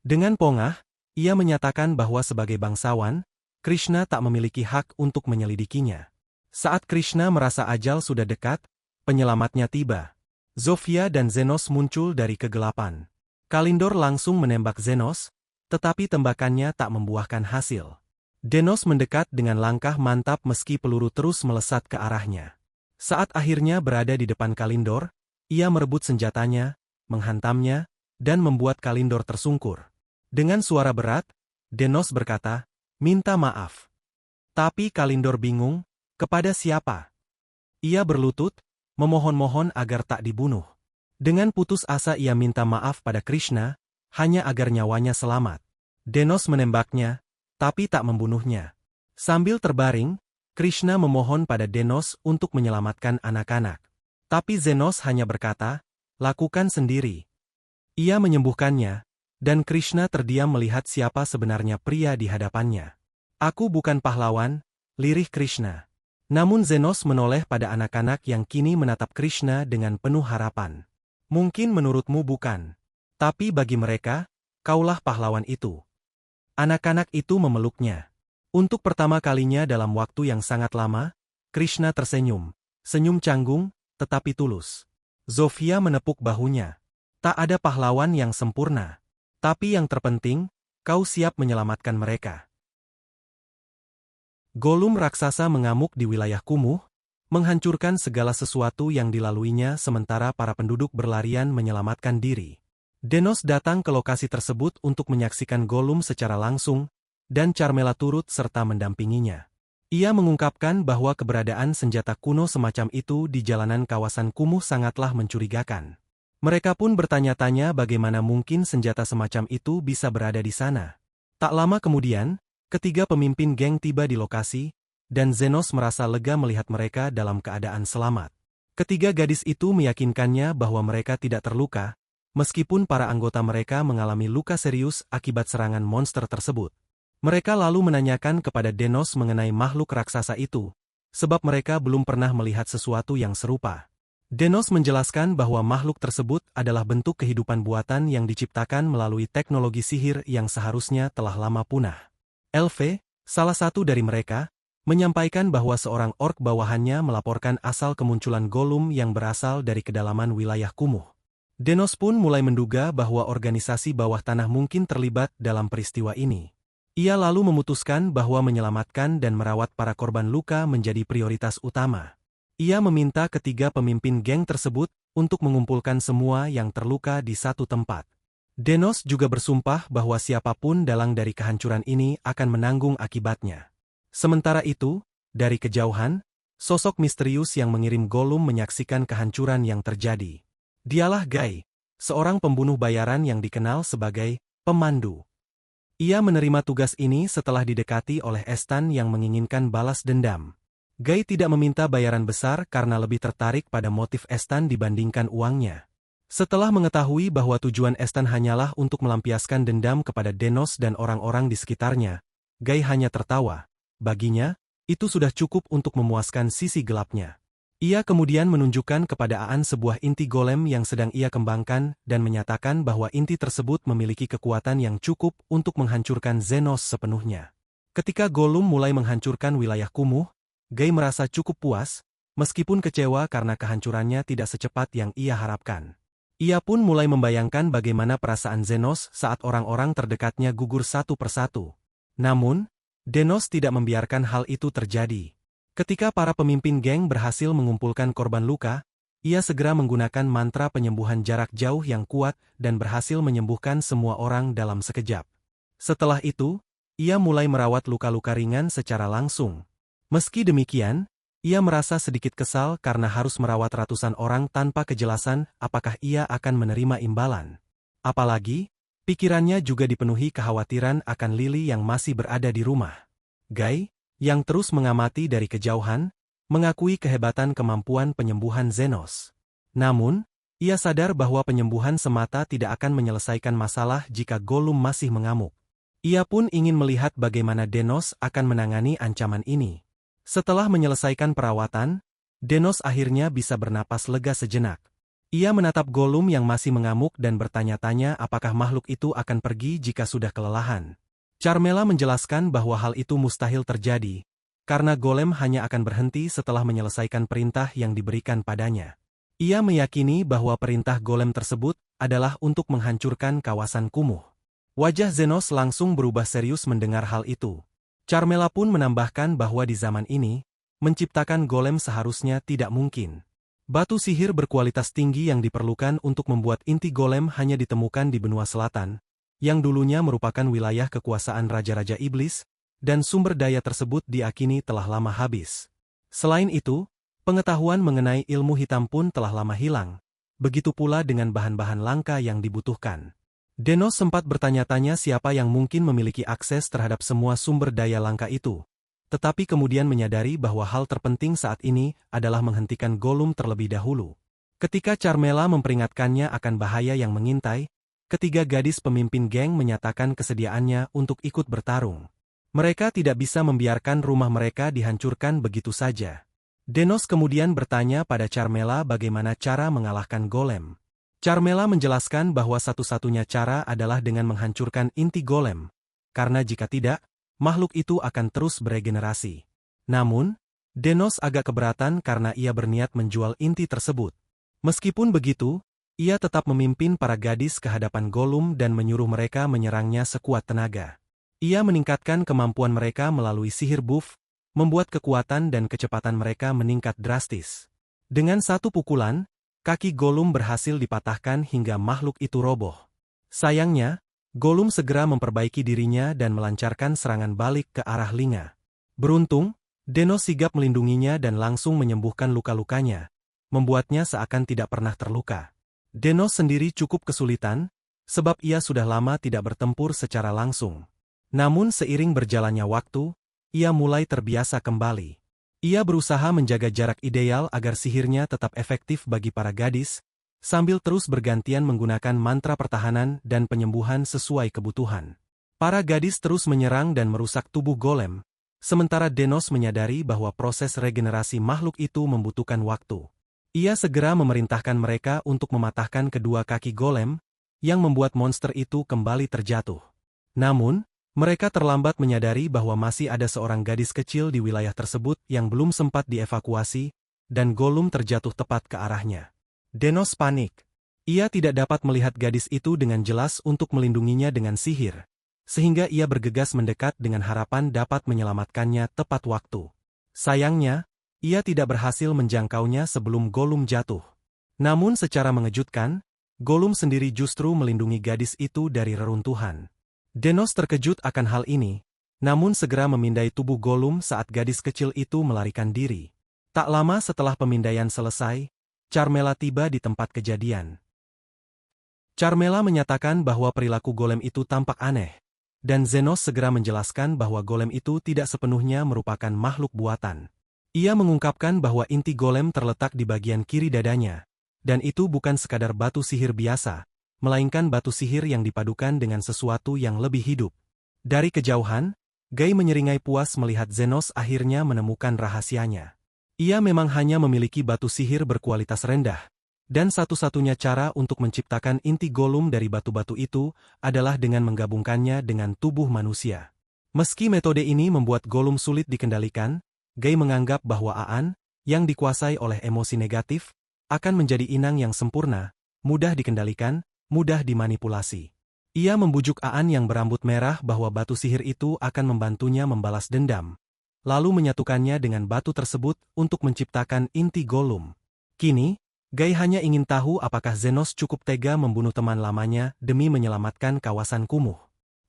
[SPEAKER 1] Dengan pongah, ia menyatakan bahwa sebagai bangsawan, Krishna tak memiliki hak untuk menyelidikinya. Saat Krishna merasa ajal sudah dekat, penyelamatnya tiba. Zofia dan Zenos muncul dari kegelapan. Kalindor langsung menembak Zenos, tetapi tembakannya tak membuahkan hasil. Denos mendekat dengan langkah mantap meski peluru terus melesat ke arahnya. Saat akhirnya berada di depan Kalindor, ia merebut senjatanya, menghantamnya, dan membuat Kalindor tersungkur. Dengan suara berat, Denos berkata, "Minta maaf." Tapi Kalindor bingung, kepada siapa? Ia berlutut, memohon-mohon agar tak dibunuh. Dengan putus asa ia minta maaf pada Krishna, hanya agar nyawanya selamat. Denos menembaknya, tapi tak membunuhnya. Sambil terbaring, Krishna memohon pada Denos untuk menyelamatkan anak-anak. Tapi Zenos hanya berkata, "Lakukan sendiri." Ia menyembuhkannya, dan Krishna terdiam melihat siapa sebenarnya pria di hadapannya. "Aku bukan pahlawan," lirih Krishna. Namun Zenos menoleh pada anak-anak yang kini menatap Krishna dengan penuh harapan. "Mungkin menurutmu bukan. Tapi bagi mereka, kaulah pahlawan itu." Anak-anak itu memeluknya. Untuk pertama kalinya dalam waktu yang sangat lama, Krishna tersenyum. Senyum canggung, tetapi tulus. Zofia menepuk bahunya. Tak ada pahlawan yang sempurna. Tapi yang terpenting, kau siap menyelamatkan mereka. Gollum raksasa mengamuk di wilayah kumuh, menghancurkan segala sesuatu yang dilaluinya sementara para penduduk berlarian menyelamatkan diri. Dennos datang ke lokasi tersebut untuk menyaksikan Gollum secara langsung, dan Carmela turut serta mendampinginya. Ia mengungkapkan bahwa keberadaan senjata kuno semacam itu di jalanan kawasan kumuh sangatlah mencurigakan. Mereka pun bertanya-tanya bagaimana mungkin senjata semacam itu bisa berada di sana. Tak lama kemudian, ketiga pemimpin geng tiba di lokasi, dan Zenos merasa lega melihat mereka dalam keadaan selamat. Ketiga gadis itu meyakinkannya bahwa mereka tidak terluka, meskipun para anggota mereka mengalami luka serius akibat serangan monster tersebut. Mereka lalu menanyakan kepada Dennos mengenai makhluk raksasa itu, sebab mereka belum pernah melihat sesuatu yang serupa. Dennos menjelaskan bahwa makhluk tersebut adalah bentuk kehidupan buatan yang diciptakan melalui teknologi sihir yang seharusnya telah lama punah. Elve, salah satu dari mereka, menyampaikan bahwa seorang ork bawahannya melaporkan asal kemunculan Gollum yang berasal dari kedalaman wilayah kumuh. Dennos pun mulai menduga bahwa organisasi bawah tanah mungkin terlibat dalam peristiwa ini. Ia lalu memutuskan bahwa menyelamatkan dan merawat para korban luka menjadi prioritas utama. Ia meminta ketiga pemimpin geng tersebut untuk mengumpulkan semua yang terluka di satu tempat. Dennos juga bersumpah bahwa siapapun dalang dari kehancuran ini akan menanggung akibatnya. Sementara itu, dari kejauhan, sosok misterius yang mengirim Gollum menyaksikan kehancuran yang terjadi. Dialah Guy, seorang pembunuh bayaran yang dikenal sebagai pemandu. Ia menerima tugas ini setelah didekati oleh Estan yang menginginkan balas dendam. Guy tidak meminta bayaran besar karena lebih tertarik pada motif Estan dibandingkan uangnya. Setelah mengetahui bahwa tujuan Estan hanyalah untuk melampiaskan dendam kepada Dennos dan orang-orang di sekitarnya, Guy hanya tertawa. Baginya, itu sudah cukup untuk memuaskan sisi gelapnya. Ia kemudian menunjukkan kepada Aan sebuah inti golem yang sedang ia kembangkan dan menyatakan bahwa inti tersebut memiliki kekuatan yang cukup untuk menghancurkan Zenos sepenuhnya. Ketika Gollum mulai menghancurkan wilayah kumuh, Guy merasa cukup puas, meskipun kecewa karena kehancurannya tidak secepat yang ia harapkan. Ia pun mulai membayangkan bagaimana perasaan Zenos saat orang-orang terdekatnya gugur satu persatu. Namun, Dennos tidak membiarkan hal itu terjadi. Ketika para pemimpin geng berhasil mengumpulkan korban luka, ia segera menggunakan mantra penyembuhan jarak jauh yang kuat dan berhasil menyembuhkan semua orang dalam sekejap. Setelah itu, ia mulai merawat luka-luka ringan secara langsung. Meski demikian, ia merasa sedikit kesal karena harus merawat ratusan orang tanpa kejelasan apakah ia akan menerima imbalan. Apalagi, pikirannya juga dipenuhi kekhawatiran akan Lily yang masih berada di rumah. Guy, yang terus mengamati dari kejauhan, mengakui kehebatan kemampuan penyembuhan Zenos. Namun, ia sadar bahwa penyembuhan semata tidak akan menyelesaikan masalah jika Gollum masih mengamuk. Ia pun ingin melihat bagaimana Dennos akan menangani ancaman ini. Setelah menyelesaikan perawatan, Dennos akhirnya bisa bernapas lega sejenak. Ia menatap Gollum yang masih mengamuk dan bertanya-tanya apakah makhluk itu akan pergi jika sudah kelelahan. Carmela menjelaskan bahwa hal itu mustahil terjadi, karena Golem hanya akan berhenti setelah menyelesaikan perintah yang diberikan padanya. Ia meyakini bahwa perintah Golem tersebut adalah untuk menghancurkan kawasan kumuh. Wajah Zenos langsung berubah serius mendengar hal itu. Carmela pun menambahkan bahwa di zaman ini, menciptakan Golem seharusnya tidak mungkin. Batu sihir berkualitas tinggi yang diperlukan untuk membuat inti Golem hanya ditemukan di benua selatan, yang dulunya merupakan wilayah kekuasaan Raja-Raja Iblis, dan sumber daya tersebut diakini telah lama habis. Selain itu, pengetahuan mengenai ilmu hitam pun telah lama hilang, begitu pula dengan bahan-bahan langka yang dibutuhkan. Dennos sempat bertanya-tanya siapa yang mungkin memiliki akses terhadap semua sumber daya langka itu, tetapi kemudian menyadari bahwa hal terpenting saat ini adalah menghentikan Gollum terlebih dahulu. Ketika Carmela memperingatkannya akan bahaya yang mengintai, ketiga gadis pemimpin geng menyatakan kesediaannya untuk ikut bertarung. Mereka tidak bisa membiarkan rumah mereka dihancurkan begitu saja. Dennos kemudian bertanya pada Carmela bagaimana cara mengalahkan Golem. Carmela menjelaskan bahwa satu-satunya cara adalah dengan menghancurkan inti Golem, karena jika tidak, makhluk itu akan terus beregenerasi. Namun, Denos agak keberatan karena ia berniat menjual inti tersebut. Meskipun begitu, ia tetap memimpin para gadis ke hadapan Gollum dan menyuruh mereka menyerangnya sekuat tenaga. Ia meningkatkan kemampuan mereka melalui sihir buff, membuat kekuatan dan kecepatan mereka meningkat drastis. Dengan satu pukulan, kaki Gollum berhasil dipatahkan hingga makhluk itu roboh. Sayangnya, Gollum segera memperbaiki dirinya dan melancarkan serangan balik ke arah Linga. Beruntung, Denos sigap melindunginya dan langsung menyembuhkan luka-lukanya, membuatnya seakan tidak pernah terluka. Denos sendiri cukup kesulitan, sebab ia sudah lama tidak bertempur secara langsung. Namun seiring berjalannya waktu, ia mulai terbiasa kembali. Ia berusaha menjaga jarak ideal agar sihirnya tetap efektif bagi para gadis, sambil terus bergantian menggunakan mantra pertahanan dan penyembuhan sesuai kebutuhan. Para gadis terus menyerang dan merusak tubuh golem, sementara Denos menyadari bahwa proses regenerasi makhluk itu membutuhkan waktu. Ia segera memerintahkan mereka untuk mematahkan kedua kaki golem, yang membuat monster itu kembali terjatuh. Namun, mereka terlambat menyadari bahwa masih ada seorang gadis kecil di wilayah tersebut yang belum sempat dievakuasi, dan Gollum terjatuh tepat ke arahnya. Denos panik. Ia tidak dapat melihat gadis itu dengan jelas untuk melindunginya dengan sihir, sehingga ia bergegas mendekat dengan harapan dapat menyelamatkannya tepat waktu. Sayangnya, ia tidak berhasil menjangkaunya sebelum Gollum jatuh. Namun secara mengejutkan, Gollum sendiri justru melindungi gadis itu dari reruntuhan. Denos terkejut akan hal ini, namun segera memindai tubuh Gollum saat gadis kecil itu melarikan diri. Tak lama setelah pemindaian selesai, Carmela tiba di tempat kejadian. Carmela menyatakan bahwa perilaku golem itu tampak aneh, dan Zenos segera menjelaskan bahwa golem itu tidak sepenuhnya merupakan makhluk buatan. Ia mengungkapkan bahwa inti golem terletak di bagian kiri dadanya, dan itu bukan sekadar batu sihir biasa, melainkan batu sihir yang dipadukan dengan sesuatu yang lebih hidup. Dari kejauhan, Guy menyeringai puas melihat Zenos akhirnya menemukan rahasianya. Ia memang hanya memiliki batu sihir berkualitas rendah, dan satu-satunya cara untuk menciptakan inti Gollum dari batu-batu itu adalah dengan menggabungkannya dengan tubuh manusia. Meski metode ini membuat Gollum sulit dikendalikan, Guy menganggap bahwa Aan, yang dikuasai oleh emosi negatif, akan menjadi inang yang sempurna, mudah dikendalikan, mudah dimanipulasi. Ia membujuk Aan yang berambut merah bahwa batu sihir itu akan membantunya membalas dendam, lalu menyatukannya dengan batu tersebut untuk menciptakan inti Gollum. Kini, Guy hanya ingin tahu apakah Zenos cukup tega membunuh teman lamanya demi menyelamatkan kawasan kumuh.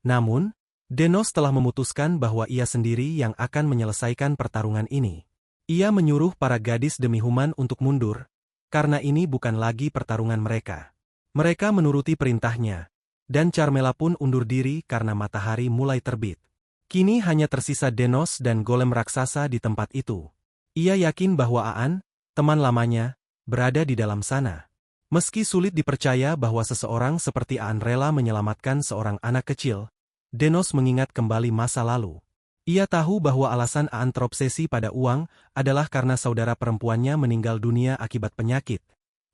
[SPEAKER 1] Namun, Denos telah memutuskan bahwa ia sendiri yang akan menyelesaikan pertarungan ini. Ia menyuruh para gadis demi Human untuk mundur, karena ini bukan lagi pertarungan mereka. Mereka menuruti perintahnya, dan Carmela pun undur diri karena matahari mulai terbit. Kini hanya tersisa Denos dan golem raksasa di tempat itu. Ia yakin bahwa Aan, teman lamanya, berada di dalam sana. Meski sulit dipercaya bahwa seseorang seperti Aan rela menyelamatkan seorang anak kecil, Denos mengingat kembali masa lalu. Ia tahu bahwa alasan Aan terobsesi pada uang adalah karena saudara perempuannya meninggal dunia akibat penyakit,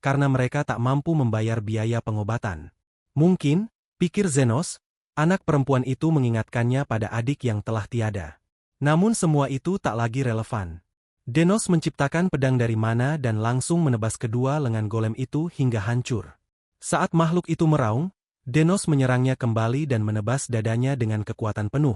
[SPEAKER 1] karena mereka tak mampu membayar biaya pengobatan. Mungkin, pikir Zenos, anak perempuan itu mengingatkannya pada adik yang telah tiada. Namun semua itu tak lagi relevan. Denos menciptakan pedang dari mana dan langsung menebas kedua lengan golem itu hingga hancur. Saat makhluk itu meraung, Denos menyerangnya kembali dan menebas dadanya dengan kekuatan penuh,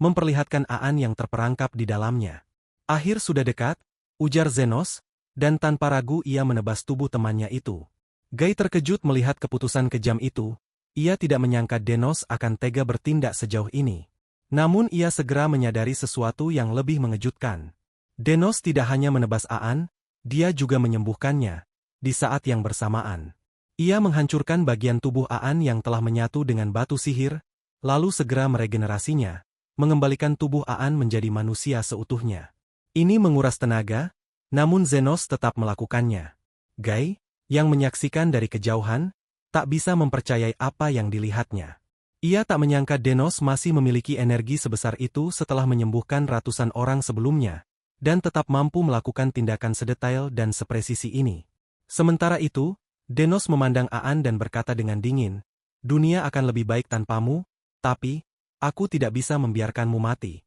[SPEAKER 1] memperlihatkan Aan yang terperangkap di dalamnya. Akhir sudah dekat, ujar Zenos, dan tanpa ragu ia menebas tubuh temannya itu. Guy terkejut melihat keputusan kejam itu. Ia tidak menyangka Denos akan tega bertindak sejauh ini. Namun ia segera menyadari sesuatu yang lebih mengejutkan. Denos tidak hanya menebas Aan, dia juga menyembuhkannya. Di saat yang bersamaan, ia menghancurkan bagian tubuh Aan yang telah menyatu dengan batu sihir, lalu segera meregenerasinya, mengembalikan tubuh Aan menjadi manusia seutuhnya. Ini menguras tenaga, namun Zenos tetap melakukannya. Guy, yang menyaksikan dari kejauhan, tak bisa mempercayai apa yang dilihatnya. Ia tak menyangka Denos masih memiliki energi sebesar itu setelah menyembuhkan ratusan orang sebelumnya, dan tetap mampu melakukan tindakan sedetail dan sepresisi ini. Sementara itu, Denos memandang Aan dan berkata dengan dingin, "Dunia akan lebih baik tanpamu, tapi aku tidak bisa membiarkanmu mati."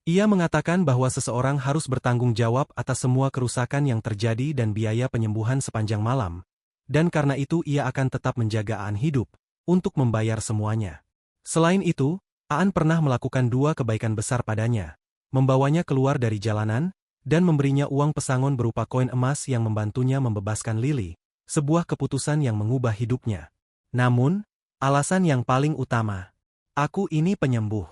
[SPEAKER 1] Ia mengatakan bahwa seseorang harus bertanggung jawab atas semua kerusakan yang terjadi dan biaya penyembuhan sepanjang malam. Dan karena itu ia akan tetap menjaga Aan hidup, untuk membayar semuanya. Selain itu, Aan pernah melakukan 2 kebaikan besar padanya. Membawanya keluar dari jalanan, dan memberinya uang pesangon berupa koin emas yang membantunya membebaskan Lily, sebuah keputusan yang mengubah hidupnya. Namun, alasan yang paling utama, aku ini penyembuh.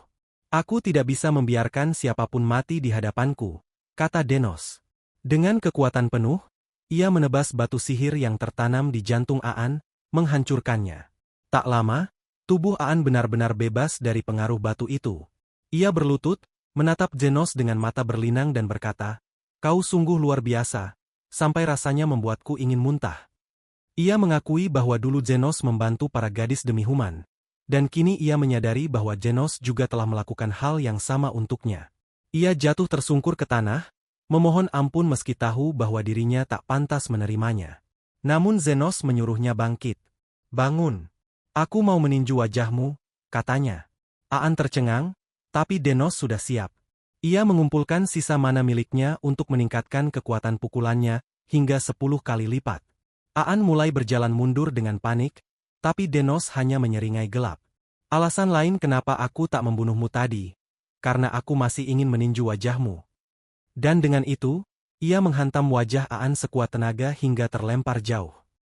[SPEAKER 1] Aku tidak bisa membiarkan siapapun mati di hadapanku, kata Denos. Dengan kekuatan penuh, ia menebas batu sihir yang tertanam di jantung Aan, menghancurkannya. Tak lama, tubuh Aan benar-benar bebas dari pengaruh batu itu. Ia berlutut, menatap Zenos dengan mata berlinang dan berkata, "Kau sungguh luar biasa, sampai rasanya membuatku ingin muntah." Ia mengakui bahwa dulu Zenos membantu para gadis demi Human. Dan kini ia menyadari bahwa Zenos juga telah melakukan hal yang sama untuknya. Ia jatuh tersungkur ke tanah, memohon ampun meski tahu bahwa dirinya tak pantas menerimanya. Namun Zenos menyuruhnya bangkit. "Bangun. Aku mau meninju wajahmu," katanya. Aan tercengang, tapi Denos sudah siap. Ia mengumpulkan sisa mana miliknya untuk meningkatkan kekuatan pukulannya hingga 10 kali lipat. Aan mulai berjalan mundur dengan panik, tapi Denos hanya menyeringai gelap. "Alasan lain kenapa aku tak membunuhmu tadi, karena aku masih ingin meninju wajahmu." Dan dengan itu, ia menghantam wajah Aan sekuat tenaga hingga terlempar jauh.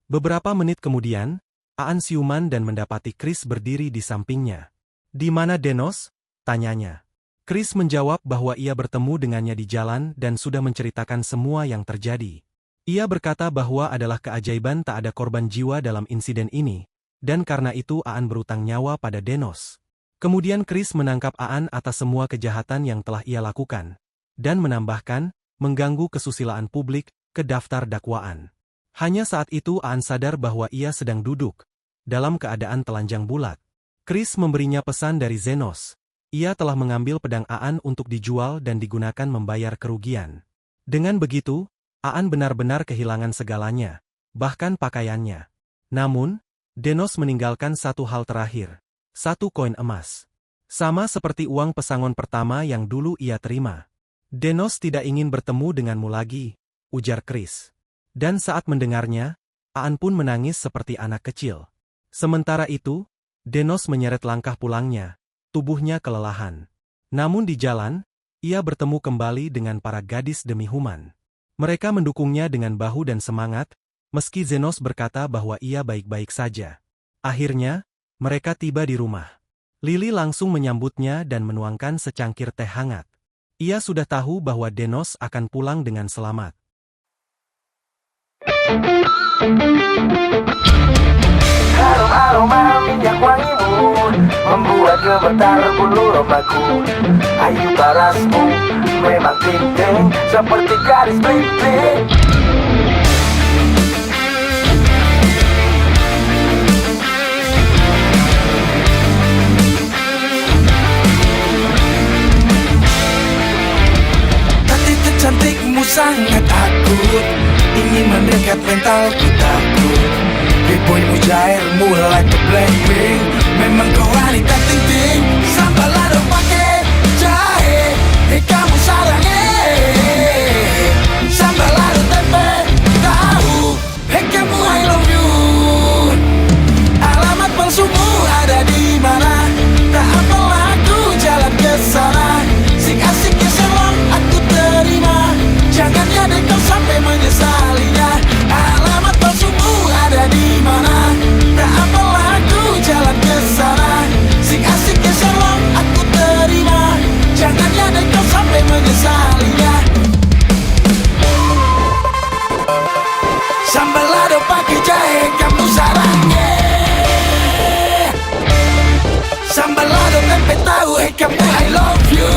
[SPEAKER 1] Beberapa menit kemudian, Aan siuman dan mendapati Chris berdiri di sampingnya. "Di mana Denos?" tanyanya. Chris menjawab bahwa ia bertemu dengannya di jalan dan sudah menceritakan semua yang terjadi. Ia berkata bahwa adalah keajaiban tak ada korban jiwa dalam insiden ini, dan karena itu Aan berutang nyawa pada Denos. Kemudian Chris menangkap Aan atas semua kejahatan yang telah ia lakukan, dan menambahkan, mengganggu kesusilaan publik, ke daftar dakwaan. Hanya saat itu Aan sadar bahwa ia sedang duduk, dalam keadaan telanjang bulat. Chris memberinya pesan dari Zenos. Ia telah mengambil pedang Aan untuk dijual dan digunakan membayar kerugian. Dengan begitu, Aan benar-benar kehilangan segalanya, bahkan pakaiannya. Namun, Denos meninggalkan satu hal terakhir, 1 koin emas. Sama seperti uang pesangon pertama yang dulu ia terima. "Denos tidak ingin bertemu denganmu lagi," ujar Chris. Dan saat mendengarnya, Aan pun menangis seperti anak kecil. Sementara itu, Denos menyeret langkah pulangnya, tubuhnya kelelahan. Namun di jalan, ia bertemu kembali dengan para gadis demi Human. Mereka mendukungnya dengan bahu dan semangat, meski Zenos berkata bahwa ia baik-baik saja. Akhirnya, mereka tiba di rumah. Lily langsung menyambutnya dan menuangkan secangkir teh hangat. Ia sudah tahu bahwa Denos akan pulang dengan selamat.
[SPEAKER 2] Aroma minyak wangimu membuat gemetar bulu romaku. Ayu parasmu memang ting-ting seperti garis bling-bling. Cantikmu sangat akut, ingin mendekat mentalku takut. Kepoimu cairmu like a Blackpink, memang kau wanita ting-ting. Sambalado pake jahe, kamu sarangnya. Sambalado tempe tahu, kamu I love you. Alamat palsumu ada di mana? Tak apalah aku jalan ke sana. Sik-asik selong aku terima. Jangan jadi kau sampai menyesalinya. Alamat palsumu ada di mana? Tak apalah aku jalan ke sana. Sik-asik selong aku terima. Jangan jadi kau sampai menyesalinya. Sambalado pakai jahe kamu sarangnya. Sambalado tempe tahu kamu I love you.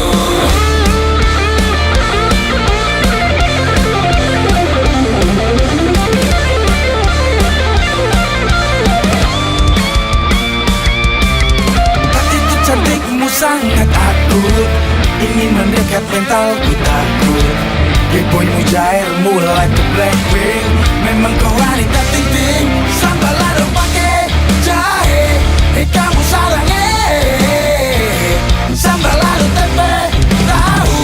[SPEAKER 2] Cantikmu sangat akut, ingin mendekat mentalku takut. Kepoimu cairmu like a Blackpink, memang kau wanita ting-ting. Sambalado pake jahe, kamu sarangnya. Sambalado tempe tahu,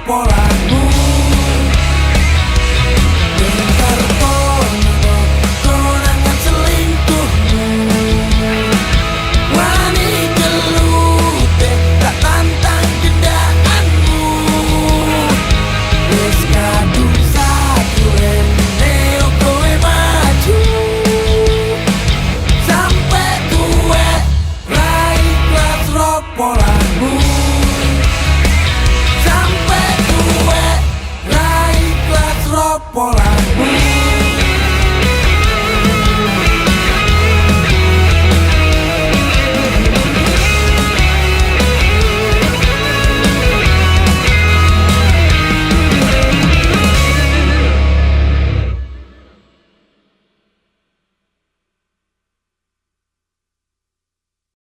[SPEAKER 2] pola.